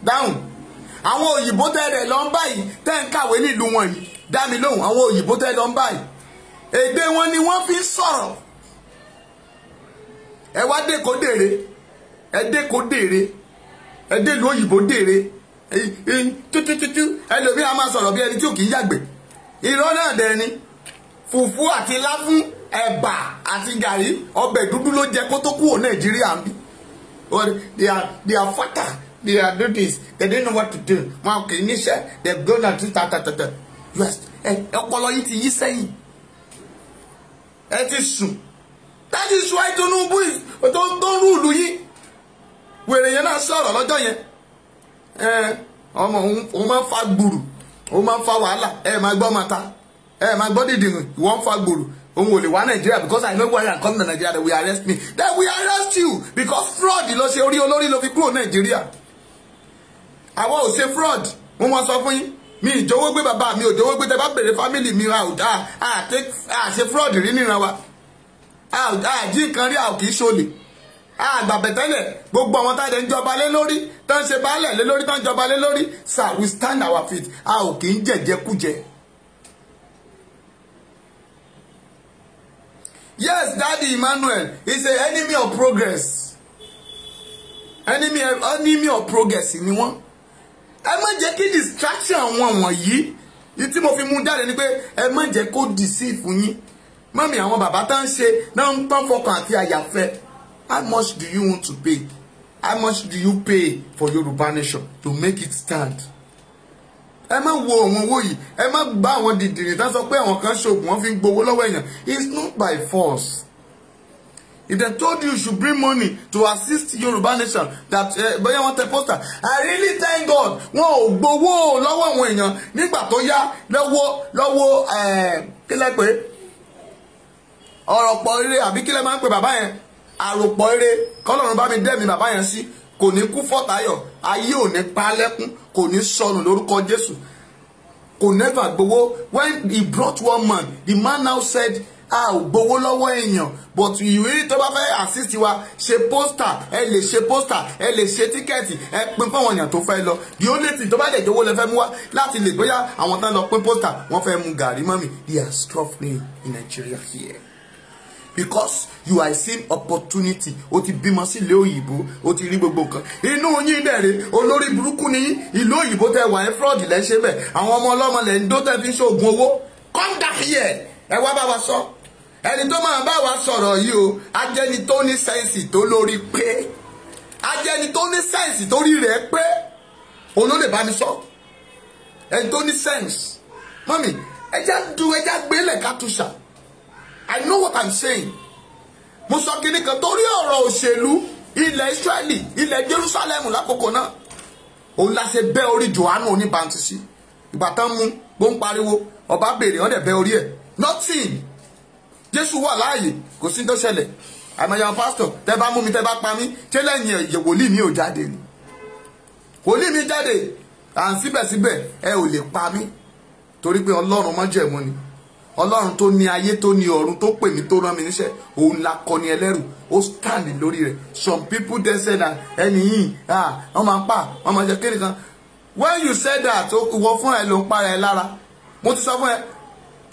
Dáhùn. Àwọn òyìnbó tẹ́lẹ̀ lọ ń báyìí tẹ́ ń kàwé nílùú wọn yìí. Dá mi lóhùn àwọn òyìnbó tẹ́lẹ̀ lọ ń báyìí. Èdè wọn ni wọ́n fi sọ̀rọ̀. Ẹ wá dé kó dèrè. Ẹ dé kó dèrè. Ẹ dé lu òyìnbó dèrè. Tútútútú ẹlòmí a máa sọ̀rọ̀ bí ẹni tí ò kì í yàgbẹ́. Irọ́ náà dẹ̀ ni. Fùfú àti láfún ẹ̀bà àti gàrí ọbẹ̀ dúdú ló jẹ kó tó kúrò Nàìjíríà ń bí. They are fatter. They are do this. They don't know what to do. Wọn kì í níṣẹ́. They go na do tatatata. Yes. Ọpọlọ yìí ti yí sẹ́yìn. Ẹ ti sùn. That is why Tinubu tó ń rúùlù yìí. Wèrè yẹn náà sọ̀rọ̀ lọ́jọ́ yẹn. Ọmọ òun máa ń fa gbùrù. Òun máa ń fa wàhálà. Ẹ máa gbọ́ mata. Ẹ máa gbọ́ dìdìrìn. Ìwọ́n ń fa gbùrù. Òun ò lè wá Nàìjíríà because I know why I come to Nigeria that will arrest me. That will arrest you because fraud ló ṣe orí olórí ló fi kúrò Nàìjíríà. Àwa ò ṣe fraud. Mo máa sọ fún yín. Mi ìjọwọ́ gbé bàbá mi ò jọwọ́ gbé tẹ bá bèrè family mi ra ò dáa. A ṣe fraud rí níran wa. A jí nǹkan rí a ò kì í ṣolè. Àgbàbẹ̀tẹ́lẹ̀ gbogbo àwọn táyà ń jọba lé lórí tó ń ṣe baálẹ̀ lé lórí tó ń jọba lé lórí. Sir, we stand our feet. A ò kì í jẹ̀jẹ̀kújẹ. Yes, Daddy Emmanuel is an enemy of progress. Enemy of progress ni wọ́n. Ẹ má jẹ́ kí distraction wọn wọ̀nyí. Ní tí mo fi mú jáde ni pé ẹ má jẹ́ kó deceive yín. Mọ́mí àwọn bàbá tán ṣe náà ń tán fọkàn àti àyàfẹ́. How much do you want to pay? How much do you pay for Yoruba nation to make it stand? Ẹ má wo àwọn owó yìí. Ẹ má bá àwọn dìdìrì tán sọ pé àwọn kan ṣoògùn wọ́n fi ń gbowó lọ́wọ́ èèyàn. It's not by force. If they told you should bring money to assist Yoruba nation that bóyá wọ́n tẹ poster, I really thank God wọn ò gbowó lọ́wọ́ àwọn èèyàn nígbà tó yá lọ́wọ́ kí lẹ pé ọ̀rọ̀ pọ̀ eré àbí kí lẹ máa ń pè bàbá yẹn àròpọ̀ eré kọ́lọ́run bá mi dẹ́mi bàbá yẹn sí kò ní kú fọ́tayọ̀, ayé ò ní pa lẹ́kún, kò ní sọnù lórúkọ Jésù. Kò never gbowó. When he brought one man, the man now said, gbowó lọ́wọ́ èèyàn, but ìwé tó bá fẹ́ assist wa ṣe poster, ẹ lè ṣe poster, ẹ lè ṣe tíkẹ́ẹ̀tì, ẹ pín fún àwọn èèyàn tó fẹ́ lọ. The only thing tó bá dẹ̀ jówó lẹ fẹ́ mú wá láti lè bóyá àwọn tán lọ pín poster wọ́n fẹ́ mu gàrí mọ́mì. They are struggling in Nigeria here because you are seeing opportunity. O ti bímọ sí ilé òyìnbó, o ti rí gbogbo nǹkan. Inú yín dẹ̀rẹ̀ olórí burúkú ni yín. Ìlú òyìnbó tẹ wà ẹ́ fraud lẹ́ ṣe bẹ̀. Àwọn ọmọ ọlọ́mọ lẹ́ ń dó tẹ́ fi ń ṣoògùn owó. Come down here. Ẹ wá bá wa sọ. Ẹni tó máa bá wa sọ̀rọ̀ yìí o, ajẹ́ni tó ní sẹ́ǹsì tó lórí pé. Ajẹ́ni tó ní sẹ́ǹsì tó rí rẹ̀ pé. Òun ló lè bá mi sọ. Ẹni tó ní sẹ́ǹsì. Mọ́mì, ẹja gbélé kátúṣà. I know what I'm saying. Mo sọ kíní kan torí ọ̀rọ̀ òṣèlú ilẹ̀ Israeli, ilẹ̀ Jerusalem lákòókò náà. Òun la ṣe bẹ́ orí Jòhánù oníbàntísí. Ìgbà tán mú bó ń pariwo, ọba béèrè ọ̀dẹ̀ bẹ́ orí ẹ̀. Nothing. Jésù wà láàyè, kò sí tó ṣẹlẹ̀. Àmọ̀yàn pásítọ̀, tẹ́ bá mú mi, tẹ́ bá pa mí, ṣé lẹ́yìn ẹ̀yẹ wòlíì mi ò jáde ni? Wòlíì mi jáde, síbẹ̀síbẹ̀ ẹ ò lè pa mí. Torí pé Ọlọ́run májẹ̀mú ni. Ọlọ́run tó ní ayé tó ní ọ̀run tó pè mí tó rán mi níṣẹ́, òun la kọni ẹlẹ́rù, ó stand lórí rẹ̀. Some people then say that ẹni yìí, wọ́n máa ń pa, wọ́n máa jẹ kéde kan. When you said that, wọ́n fún ẹ ló ń para ẹ lára. Mo ti sọ fún ẹ,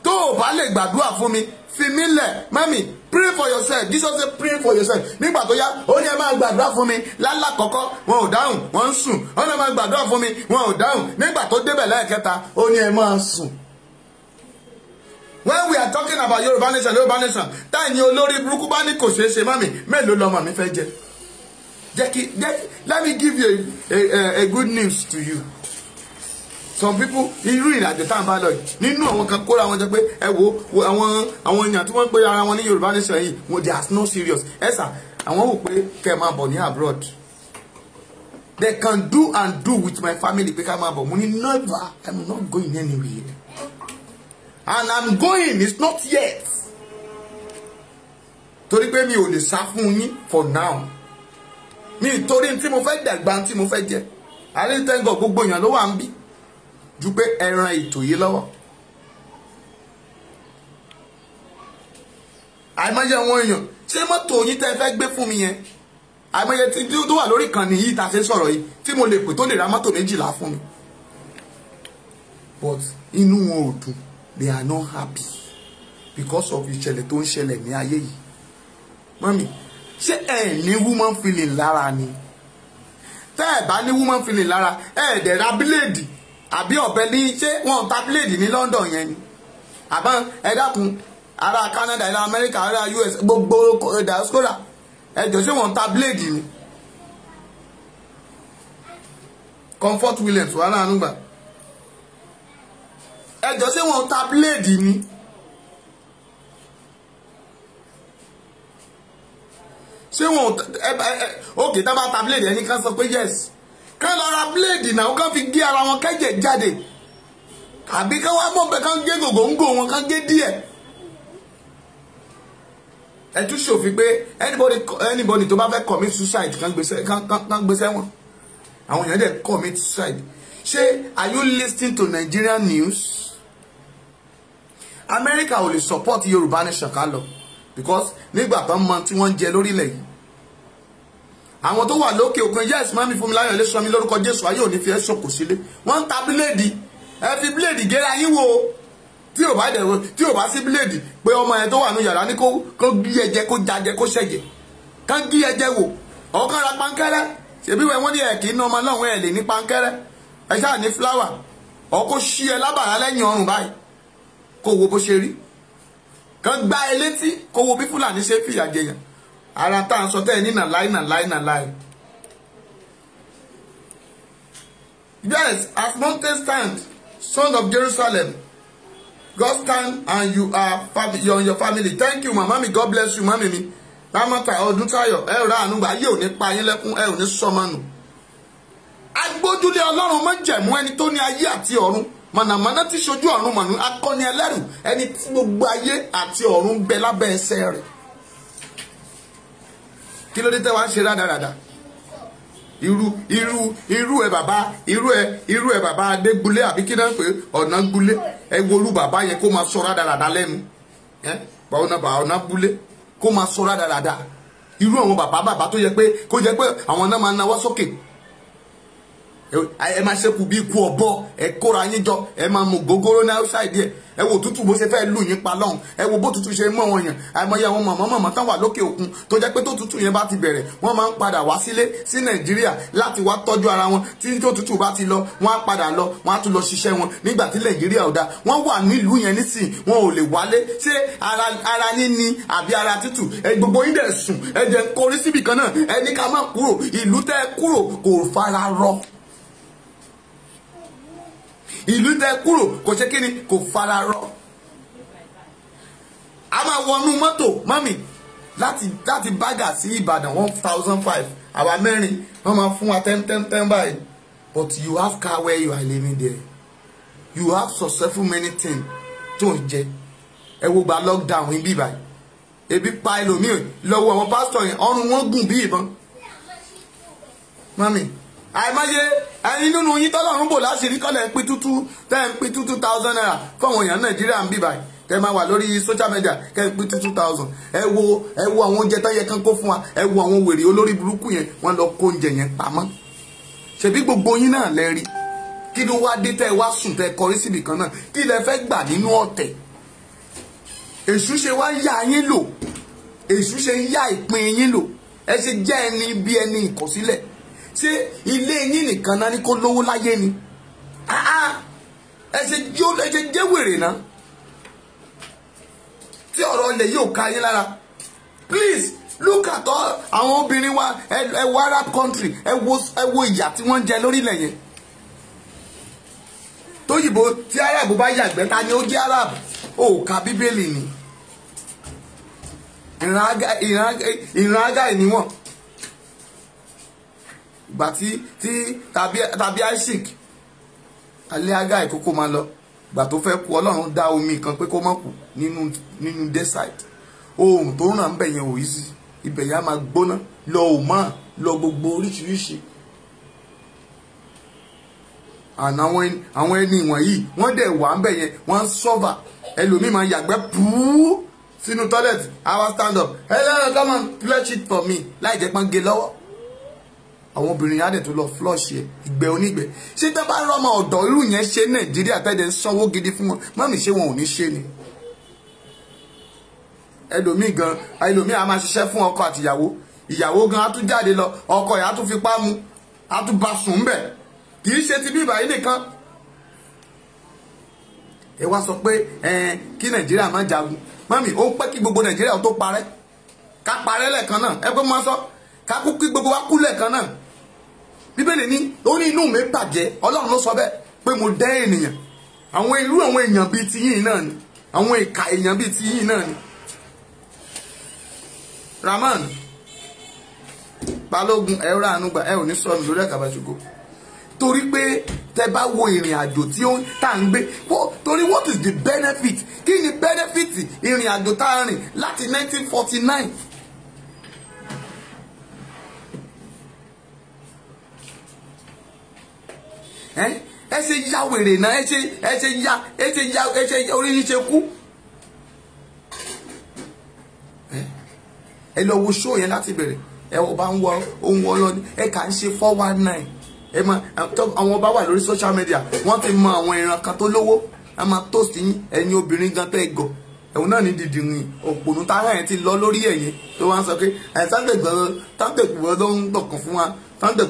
tó o bá lè gbàdúrà fún mi, fi mí lẹ̀, mami, pray for yourself. Jesus say pray for yourself. Nígbà tó yá, ó ní ẹ máa gbàdúrà fún mi. Lálákọ̀ọ́kọ́, wọn ò dáhùn, wọ́n ń sùn. Ó ní ẹ máa gbàdúrà fún mi, wọn ò dáhùn. Nígbà tó débẹ̀ lẹ́ẹ̀kẹta, ó ní ẹ máa sùn. When we are talking about Yorùbá nation, táyì ní olórí burúkú bá ní kò ṣeé ṣe mami, mélòó lọmọ mi fẹ́ jẹ? Let me give you a good news to you. Some people irú ìrìnàjò tá à ń bá lọ yìí nínú àwọn kan kóra wọn jẹ pé ẹ wo àwọn èèyàn tí wọ́n ń pe ara wọn ní Yorùbá nation yìí wọ́n they are no serious. Ẹ sà àwọn wò pé kẹ́ ẹ máa bọ̀ ní abroad. They can do and do with my family pé ká máa bọ̀. Mo ní never, I'm not going anywhere. And I'm going, it's not yet. Torí pé mi ò lè sá fún yín for now. Mi torí tí mo fẹ́ dàgbà tí mo fẹ́ jẹ. Àríntẹ́ngọ̀ gbogbo èèyàn ló wà ń bí. Ju pé ẹran ètò yìí lọ́wọ́. Àìmọye àwọn èèyàn ṣé mọ́tò yín tẹ́ fẹ́ gbé fún mi yẹn. Àìmọye tí tó wà lórí ìkànnì yìí tá a ṣe sọ̀rọ̀ yìí tí mo lè pè tó lè ra mọ́tò 12 fún mi. But inú wọn ò dùn. They are not happy because of ìṣẹ̀lẹ̀ tó ń ṣẹlẹ̀ ní ayé yìí. Mami, ṣé ẹ ní woman feeling lára ni? Tẹ́ ẹ bá ní woman feeling lára, ẹ dẹ̀ ra bíléèdì àbí ọ̀bẹ ní ṣé wọ́n ta bíléèdì ní London yẹn ni? Àbá ẹ dákun ará Canada, ará America, ará US, gbogbo diaspora, ẹ jọ ṣé wọ́n ta bíléèdì ni? Comfort Williams wà láàánú gbà. Ẹjọ́ ṣé wọ́n ta bíléèdì ni? Ṣé wọ́n okay tá bá ta bíléèdì ẹni kan sọ pé yes. Kán lọ ra bíléèdì náà kán fi gé ara wọn kẹ́jẹ̀ jáde. Àbí kán wá mọ̀ pé kán gé gògóńgò wọn kán gé díẹ̀. Ẹ tún ṣòfin pé anybody tó bá fẹ́ commit suicide kán gbé sẹ́wọ̀n. Àwọn èèyàn dẹ̀ commit suicide. Ṣé are you listening to Nigerian news? America ò lè support Yorùbá nation ká lọ because nígbà tán mọ tí wọ́n ń jẹ lórílẹ̀ yìí. Àwọn tó wà lókè òkun yes mami Fúnmiláyọ̀ lè sọ mi lórúkọ Jésù ayé òní fi ẹ́ ṣòkò sílé. Wọ́n ń ta bíléèdì ẹ fi bíléèdì gẹ́ra yín wo tí ò bá sí bíléèdì pé ọmọ yẹn tó wà ní yàrá ní kó gí ẹ̀jẹ̀ kó jajẹ kó ṣẹ̀jẹ̀ kán gí ẹ̀jẹ̀ wò ọ̀kan ra pankẹ́rẹ́ ṣèbí wọ́n ní ẹ̀kí iná ọmọ náà wọ́n ẹ̀ lè ní pankẹ́rẹ́ ẹ ṣáà ní fúláwà ọkọ̀ ṣí ẹ lábàrá lẹ́yìn ọrùn báyìí kó wo bó ṣe rí kán gbá ẹ létí kó wo bí Fúlàní ṣe fìyà jẹyàn ara tá à ń sọ tẹ́ ẹ ní nàláì. Yes, as mountain stand, son of Jerusalem, God stand and you are on your family. Thank you, mama mi. God bless you, mami mi. Lámọ́ta ọdún táyọ̀ ẹ rà àánú gbà ayé ò ní pa yín lẹ́kún ẹ ò ní sọmọnù. Agbójúlé Ọlọ́run májẹ̀mú ẹni tó ní ayé àti ọ̀run. Mọ̀nàmọ́ná tí ṣojú ọ̀run mọ̀nú akọni ẹlẹ́rù ẹni tí gbogbo ayé àti ọ̀run bẹ lábẹ́ ẹsẹ̀ rẹ̀. Kí ló dé tẹ́ wá ń ṣe rádaràda? irú ẹ bàbá Adégbulé àbí kí náà pé ọ̀nà gbulé ẹ wo irú bàbá yẹn kó máa sọ rádaràda lẹ́nu ọ̀nà gbulé kó máa sọ rádaràda irú àwọn bàbá tó yẹ pé kó jẹ pé àwọn náà máa nawọ́ sókè ẹ máa ṣekú bí ikú ọ̀bọ ẹ kóra yín jọ ẹ máa mú gógóró ní outside ẹ wo tútù bó ṣe fẹ́ lù yín pa lọ́hùn ẹ wo bó tútù ṣe mọ́ wọn yàn àìmọye àwọn mọ̀mọ́ tán wà lókè òkun tó jẹ́ pé tó tútù yẹn bá ti bẹ̀rẹ̀ wọ́n máa ń padà wá sílé sí Nàìjíríà láti wá tọ́jú ara wọn tí tó tútù bá ti lọ wọ́n á padà lọ wọ́n á tún lọ ṣiṣẹ́ wọn nígbà tí Nàìjíríà ò dáa wọ́n wà nílùú yẹn nísìn wọn ò lè wálé ṣé ara yín ni àbí ara tútù ẹ gbogbo yín dẹ̀ sùn ẹ jẹ́ ń korí síbì kan náà ẹ ní ká má kúrò ìlú tẹ́ kúrò kò fara rọ ìlú tẹ́ kúrò kò ṣe kíni kò fara rọ a máa wọnú mọ́tò mọ́mì láti Bágà sí Ìbàdàn 1,500 àwa mẹ́rin wọ́n máa fún wa 10 báyìí but you have car where you are living there you have successful many things tó ń jẹ ẹ wo gba lockdown yín bí báyìí ebi pa ẹlòmíì lọ́wọ́ àwọn pásítọ̀ yẹn ọrùn wọn gùn bí ìbọn mọ́mì àìmáyé ẹyin nínú yín tọ́lọ́run bò láṣìírí kọ́lẹ̀ ń pín tútú 2,000 naira fáwọn èèyàn Nàìjíríà ń bí báyìí kẹ máa wà lórí social media kẹ pín 2,000 ẹ wo àwọn oúnjẹ tán yẹ kán kó fún wa ẹ wo àwọn wèrè olórí burúkú yẹn wọ́n lọ kó oúnjẹ yẹn pamọ́ ṣebí gbogbo yín náà lẹ rí kí ló wá dé tẹ wá sùn tẹ kọrí síbì kan náà kí lẹ fẹ́ gbà nínú ọ̀tẹ̀ èṣù ṣe wá yá yín lò èṣù ṣe yá ìpín yín lò ẹ ṣe jẹ́ ẹni bí ẹni ìkọ̀sílẹ̀ ṣé ilé yín nìkan náà ní kó lówó láyé ni ẹ ṣe jẹ́ wèrè náà tí ọ̀rọ̀ ilẹ̀ yóò ká yín lára please look at all àwọn obìnrin wa ẹ wo Arab country ẹ wo ìyà tí wọ́n ń jẹ lórílẹ̀ yẹn tóyìnbó tí Arab bá yàgbẹ́ ta ni ó jẹ́ Arab ó ka Bíbélì ni ìran Ágáì ni wọ́n ìgbà tí tàbí Isaac alẹ́ Ágáì kókó máa lọ gbà tó fẹ́ kú Ọlọ́run dá omi kan pé kó má kú nínú desert oòrùn tó ràn ń bẹ̀ yẹn ò yí sí ibẹ̀ yẹn á máa gbóná lọ Oman lọ gbogbo oríṣiríṣi àná àwọn ẹni wọ̀nyí wọ́n dẹ̀ wà ń bẹ̀ yẹn wọ́n ń sọ́fà ẹlòmíì máa yàgbẹ́ pùú sínú toilet our stand up hello come on flush it for me láì jẹ́ pọ́n gé lọ́wọ́ àwọn obìnrin yẹn á dẹ̀ tó lọ flush yẹ ìgbẹ́ onígbẹ́ ṣé tó bá rọ́mọ ọ̀dọ́ irú yẹn ṣe Nàìjíríà tẹ́lẹ̀ ń sanwó gidi fún wọn mọ́mì ṣé wọn ò ní ṣe ni ẹlòmíì a máa ṣiṣẹ́ fún ọkọ àtìyàwó ìyàwó gan á tún jáde lọ ọkọ yẹn á tún fipá mu á tún bá sùn bẹ̀ kì í ṣe ti bí ìbàyí nìkan ẹ wá sọ pé kí Nàìjíríà má jagun mọ́mì ó pẹ́ kí gbogbo Nàìjíríà tó parẹ́ ká parẹ́ lẹ́ẹ̀kan náà ẹ pé mo sọ ká kú kí gbogbo wa kú lẹ́ẹ̀kan náà Bíbélì ní ó ní inú mi bàjẹ́ Ọlọ́run ló sọ bẹ́ẹ̀ pé mo dẹ́ ènìyàn àwọn èèyàn bíi tiyín náà ni àwọn ìka èèyàn bíi tiyín náà ni Rahman Balógun ẹ̀rọ ànúgbà ẹ ò ní sọnù lórí àkàbà ṣùgbọ́n torí pé tẹ bá wo ìrìn àjò tí ó tá à ń gbé torí what is the benefit kí ni benefit ìrìn àjò tá a rìn láti 1949 ẹ ṣe ya wèrè náà ẹ ṣe orí yín ṣe kú ẹ lọ wo show yẹn láti bẹ̀rẹ̀ ẹ ọba ń wọ ohun ọlọ́ni ẹ kà ń ṣe 419 ẹ mọ àwọn ọba wà lórí social media wọ́n ti mọ àwọn ìran kan tó lówó a máa toast yín ẹ̀yin obìnrin gan tẹ́ gọ̀ ẹ̀hún náà ní dìdìrín òpònú táwọn ẹ̀ ti lọ lórí ẹ̀yìn tó wá ń sọ pé Sunday Igboho ló ń tọkàn fún wa Sunday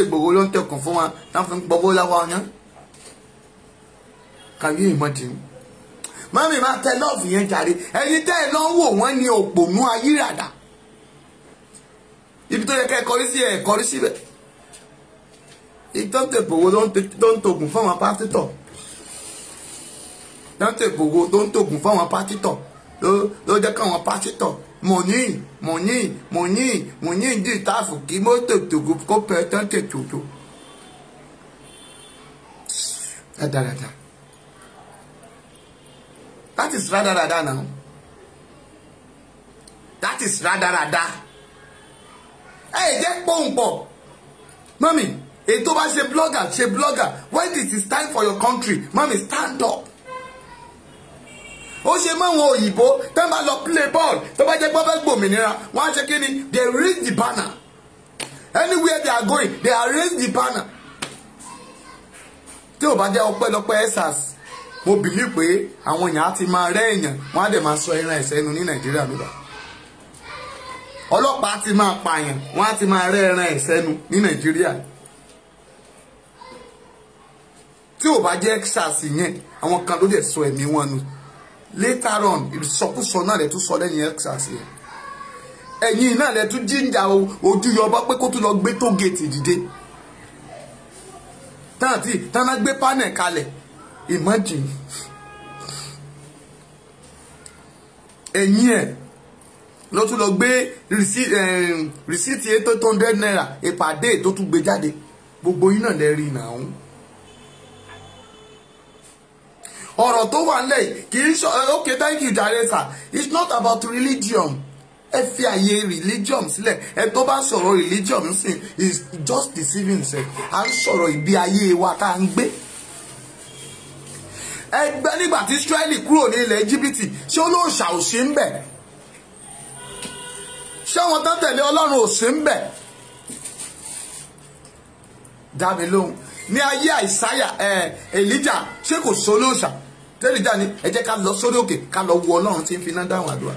Igboho ló ń tẹkàn fún wa táwọn ń gbọ́wọ́ láwa ọyán can you imagine mami máa tẹ lọ́ọ̀fù yẹn jàre ẹ̀yin tẹ́ ẹ̀ lọ́ ń wò wọ́n ní òpònú ayíràdà ibi tó yẹ kẹ́ ẹ kọrí sí ẹ̀ kọrí síbẹ̀ Sunday Igboho ló ń tògùn fáwọn pásítọ̀ Sunday Igboho ló ń tògùn fáwọn pásítọ̀ ló jẹ́ káwọn pásítọ̀ mọ̀nyí dì táàfù kí mọ́tò tògùn kó pẹ́ Sunday tòtò ẹ dáradára. That is radarada now. That is radarada. Ẹ jẹ́ pọ́ǹpọ̀ Mami, èyí tó bá ṣe blogger when it is time for your country, mami, stand up. Ó ṣe mọ́ àwọn òyìnbó tó bá lọ play ball tó bá jẹ́ pé wọ́n fẹ́ gbòmìnira wọ́n á ṣe kí ni, they raise the banner anywhere they are going, they are raise the banner. Tí ò bá jẹ́ ọpẹ́lọpẹ́ ESAS, mo believe pé àwọn èèyàn á ti máa rẹ́ èèyàn wọ́n á dẹ̀ máa sọ ẹran ẹ̀sẹ̀ nu ní Nàìjíríà nígbà. Ọlọ́pàá ti máa pààyàn wọ́n á ti máa rẹ́ ẹran ẹ̀sẹ̀ nu ní Nàìjíríà. Tí ò bá jẹ́ ESAS yẹn àwọn kan ló dẹ̀ sọ ẹ̀mí wọn nu. Later on ìsọkúsọ náà lẹ tún sọ lẹ́yìn ESAS yẹn. Ẹ̀yin náà lẹ tún jíjà ojú yọba pé kó tún lọ gbé tó géètì dìde. Tánà gbé panel kalẹ̀, imagine. Ẹ̀yin ẹ̀ ló tún lọ gbé rìsíìtì 800 naira ìpàdé tó tún gbé jáde. Gbogbo yín náà lẹ rí náà. Ọ̀rọ̀ tó wà nílẹ̀ kì í sọ okay, thank you jare sir, it's not about religion. Ẹ fi àyè religion sílẹ̀. Ẹ tó bá sọ̀rọ̀ religion sí is just deceiving himself. À ń sọ̀rọ̀ ìgbé ayé wa tá à ń gbé. Ẹgbẹ́ nígbà tí Israeli kúrò ní ilẹ̀ Íjíbítì ṣé olóòṣà ò sí ń bẹ̀? Ṣé àwọn tó tẹ̀lé Ọlọ́run ò sí ń bẹ̀? Dá mi lóhùn. Ní ayé Àìsáyà Èlíjà ṣé kò sí olóòṣà? Tẹ́líjà ni ẹ jẹ́ ká lọ sórí òkè ká lọ wo Ọlọ́run tí ń fi iná dáhùn àdúrà.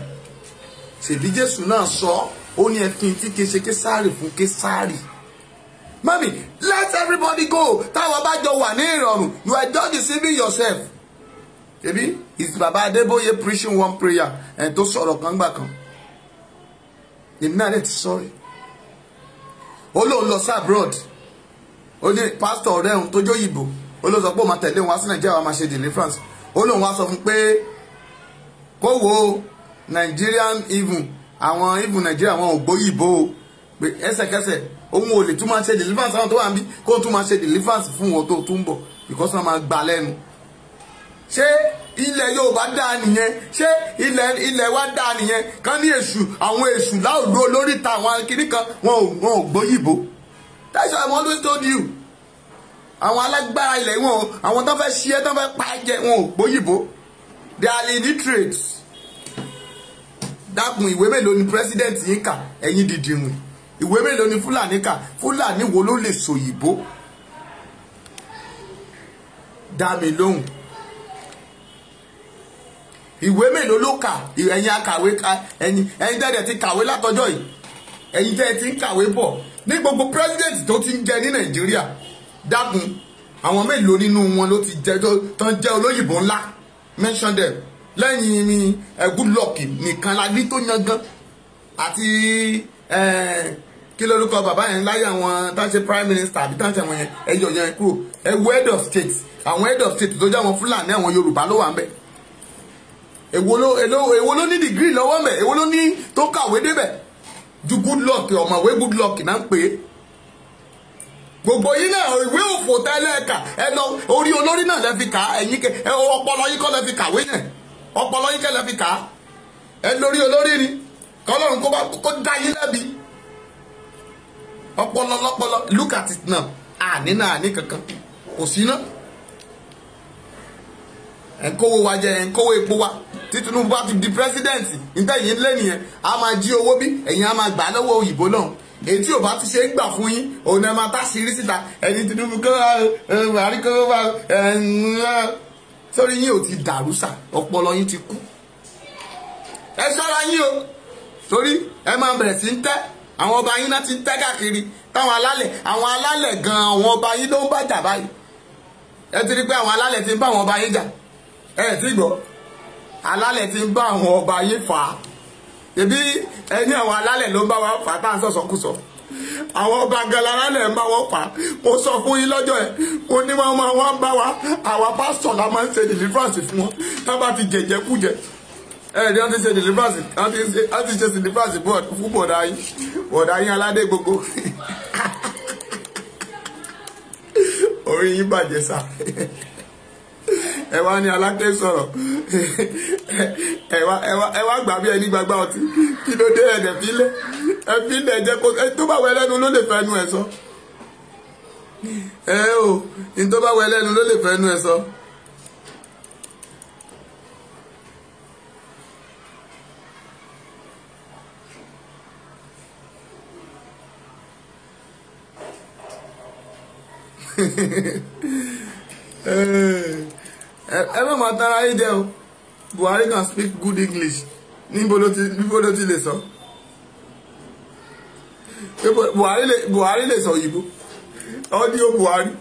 Ṣèbí Jésù náà sọ ó ní ẹfin tí kìí ṣe Késárì fún Késárì. Mami, let everybody go. Táwọn bá jọ wà ní ìrọ̀rùn, you are just deceiving yourself. Ṣèbí is Baba Adébóyè preaching one prayer ẹ̀ tó sọ̀rọ̀ kan gbà kan. Èmi náà lè ti sọ̀rọ̀. Ó lóun lọ sí abroad. Ó ní pásítọ̀ ọ̀rẹ́ òun tó jó ìbò. Ó ló sọ pé ó máa tẹ̀lé òun wá sí Nàìjíríà wá máa ṣe deliverance. Ó lóun wá sọ fún pé kó wo Nigerian even àwọn even Nigeria àwọn ògbóyìnbó pé ẹsẹ̀kẹsẹ̀ òun ò lè tún máa ṣe deliverance àwọn tó wà níbí kó tún máa ṣe deliverance fún wọn tó tún bọ̀ because wọ́n máa gbà lẹ́nu. Ṣé ilẹ̀ Yorùbá dáa nìyẹn? Ṣé ilẹ̀ wa dáa nìyẹn? Kán ní èṣù àwọn èṣù láòdó olórí ta àwọn kiri kan wọn ò gbóyìnbó. That's why I always told you. Àwọn alágbára ilẹ̀ wọn àwọn tó fẹ́ ṣe tó fẹ́ pa ẹ̀jẹ̀ wọn ò gbóyìnbó. They are illiterate. Dákun ìwé mélòó ni president yín kà ẹ̀yin dìdìrùn? Ìwé mélòó ni Fúlàní kà? Fúlàní wo ló lè sòyìnbó? Dá mi lóhùn. Ìwé mélòó ló kà? Ẹ̀yin akàwé ẹ̀yin tẹ́lẹ̀ ti kàwé látọjọ́ yìí. Ẹ̀yin tẹ́lẹ̀ ti ń kàwé bọ̀. Ní gbogbo president tó ti ń jẹ ní Nàìjíríà. Dákun àwọn mélòó nínú wọn ló ti jẹ tó ń jẹ olóyìnbó ńlá? Mention them. Lẹ́yìn ni Goodluck nìkan la ní tó yangan àti kí lórúkọ bàbá yẹn láyé àwọn tá ń ṣe prime minister àbí tá ń ṣe àwọn yẹn ẹyọ yẹn kúrò ẹwọ head of state àwọn head of state tó jẹ́ àwọn Fúlàní àwọn Yorùbá ló wà ń bẹ̀. Èwo ló ní degree lọ́wọ́ ń bẹ̀? Èwo ló ní tó kàwé débẹ̀ ju Goodluck ọ̀mọ̀wé Goodluck náà ń pè é. Gbogbo yín náà ìwé òfò tẹ́lẹ̀ ẹ̀ka ẹ lọ orí olórí náà lẹ́ fi kà á ẹ̀yin ọpọlọ yín kọ́ lẹ́ fi kàwé yẹn ọpọlọ yín kẹ́ lẹ́ fi kà á ẹ lórí olórí ni kọ́lọ́run kó dá yín lẹ́bi ọpọlọ look at it now àní kankan kò sí ná ẹ̀ ń kówó wa jẹ ẹ̀ ń kówó epo wa tí Tinubu bá ti di president níta yìí lẹ́nìyẹn a máa jí owó bí ẹ̀yin a máa gbà lọ́wọ́ òyìnbó náà èyí tí ò bá ti ṣe é gbà fún yín òun ẹ máa tá sí rí síta ẹni Tinubu kó wá àrí kó wá sórí yín ò ti dàrú sà ọpọlọ yín ti kú ẹ ṣọ́ra yín o torí ẹ máa bẹ̀rẹ̀ sí ń tẹ́ àwọn ọba yín náà ti ń tẹ́ káàkiri táwọn alálẹ̀ gan àwọn ọba yín ló ń bá jà báyìí ẹ ti rí pé àwọn alálẹ̀ ti ń bá àwọn ọba yín jà ẹ ti gbọ́ alálẹ̀ ti ń bá àwọn ọba yín fà á ẹbí ẹni àwọn alálẹ̀ ló ń bá wa fà á tá à ń sọ̀sọ̀kúsọ àwọn ọba gan alálẹ̀ ń bá wọn fà á mo sọ fún yín lọ́jọ́ ẹ̀ mo ní wọn máa wá ń bá wa àwa pásítọ̀ la máa ń ṣe deliverance fún wọn tá bá ti jẹ̀jẹ̀ kújẹ ẹ̀ẹ́dì wọ́n ti ṣe deliverance wọ́n ti ṣe deliverance fún bọ̀dá yín aládé gbogbo orí yín bàjẹ́ sá ẹ wá ní aláké sọ̀rọ̀ ẹ wá gbà bí ẹni gbàgbà ọtí kí ló dé ẹ̀dẹ̀ fílẹ̀ ẹ fílẹ̀ jẹ́ kó ẹ tó bá wẹ lẹ́nu ló lè fẹ́ nu ẹ̀ sọ o ní tó bá wẹ lẹ́nu ló lè fẹ́ nu ẹ sọ. ẹ má máa tara yín jẹ o. Buhari can speak good English. Níbo ló ti lè sọ? Buhari lè sọ òyìnbó. Audio Buhari.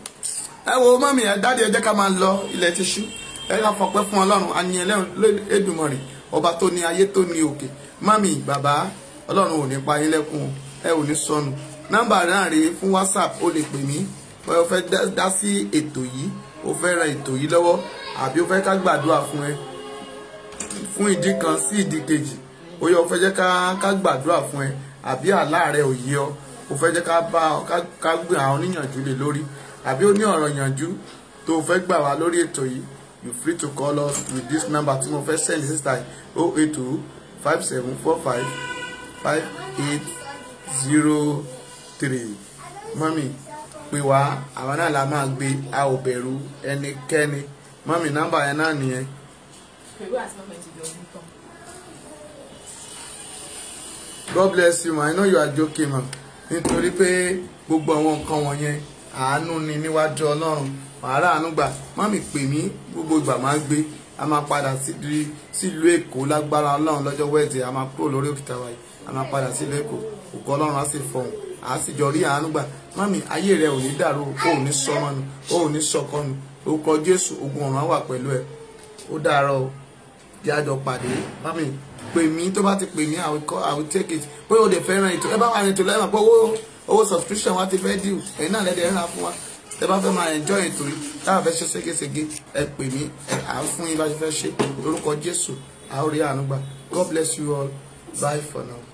Ẹ wo mọ́mí ẹ dáàdi ẹ jẹ́ ká máa lọ, ilẹ̀ ti ṣú. Ẹ ká fọpẹ́ fún Ọlọ́run, àníyàn Èdùmàrè, ọba tó ní ayé tó ní òkè. Mọ́mí bàbá Ọlọ́run ò ní pa yín lẹ́kún, ẹ ò ní sọnù. Nọ́mbà náà rèé fún WhatsApp, o lè pè mí. Bóyá o fẹ́ dá sí ètò yìí, o fẹ́ ran ètò yìí lọ́wọ́, àbí o fẹ́ ká gbàdúrà fún ẹ fún ìdí kan sí ìdí kejì. Ó yẹ o fẹ́ jẹ́ ká gbàdúrà fún ẹ, àbí àlá rẹ ò yé ọ, o fẹ́ jẹ́ ká gbé àwọn oníyànjú lé lórí, àbí ó ní ọ̀rọ̀ yànjú tó fẹ́ gbà wá lórí ètò yìí, you free to call us with this number tí mo fẹ́ send sísá 082 5745 5803. Mọ́mí pè wá, àwọn náà la máa gbé, a ò bẹ̀rù ẹnikẹ́ni. Mọ́mí nọ́mbà yẹn náà nìyẹn. God bless you, ma. I know you are joking, ma. Nítorí pé gbogbo àwọn nǹkan wọ̀nyẹn àánú ni níwájú Ọlọ́run. Màárà àánú gbà. Mọ́mí pè mí, gbogbo ìgbà máa gbé. A máa padà sílùú Èkó lágbára Ọlọ́run lọ́jọ́ Wednesday. A máa kúrò lórí òkúta wáyé. A máa padà sílùú Èkó. Ògo Ọlọ́run á sì fọhùn. A sì jọ rí àánú gbà. Mọ́mí ayé rẹ ò ní dàrú, o ò ní sọmọnù, o ò ní sọkọnù. Orúkọ Jésù, ogun ọ̀run á wà pẹ̀lú ẹ. Ó dàárọ̀ o. Jájọ pàdé. Mọ́mí pè mí, tó bá ti pè mí, I will take it. Pé o lè fẹ́ràn ètò, ẹ bá wà ní ètò lẹ́yìn pé owó subscription wa ti fẹ́ dìú, ẹ̀yin náà lẹ́dẹ̀ẹ́ rà fún wa. Ẹ bá fẹ́ máa enjoy ètò yìí, táwọn fẹ́ ṣe ségesège, ẹ pè mí, à ń fún yín bá ṣe fẹ́ ṣe. Lórúkọ Jésù, a ó rí àánú gbà. God bless you all. Bye for now.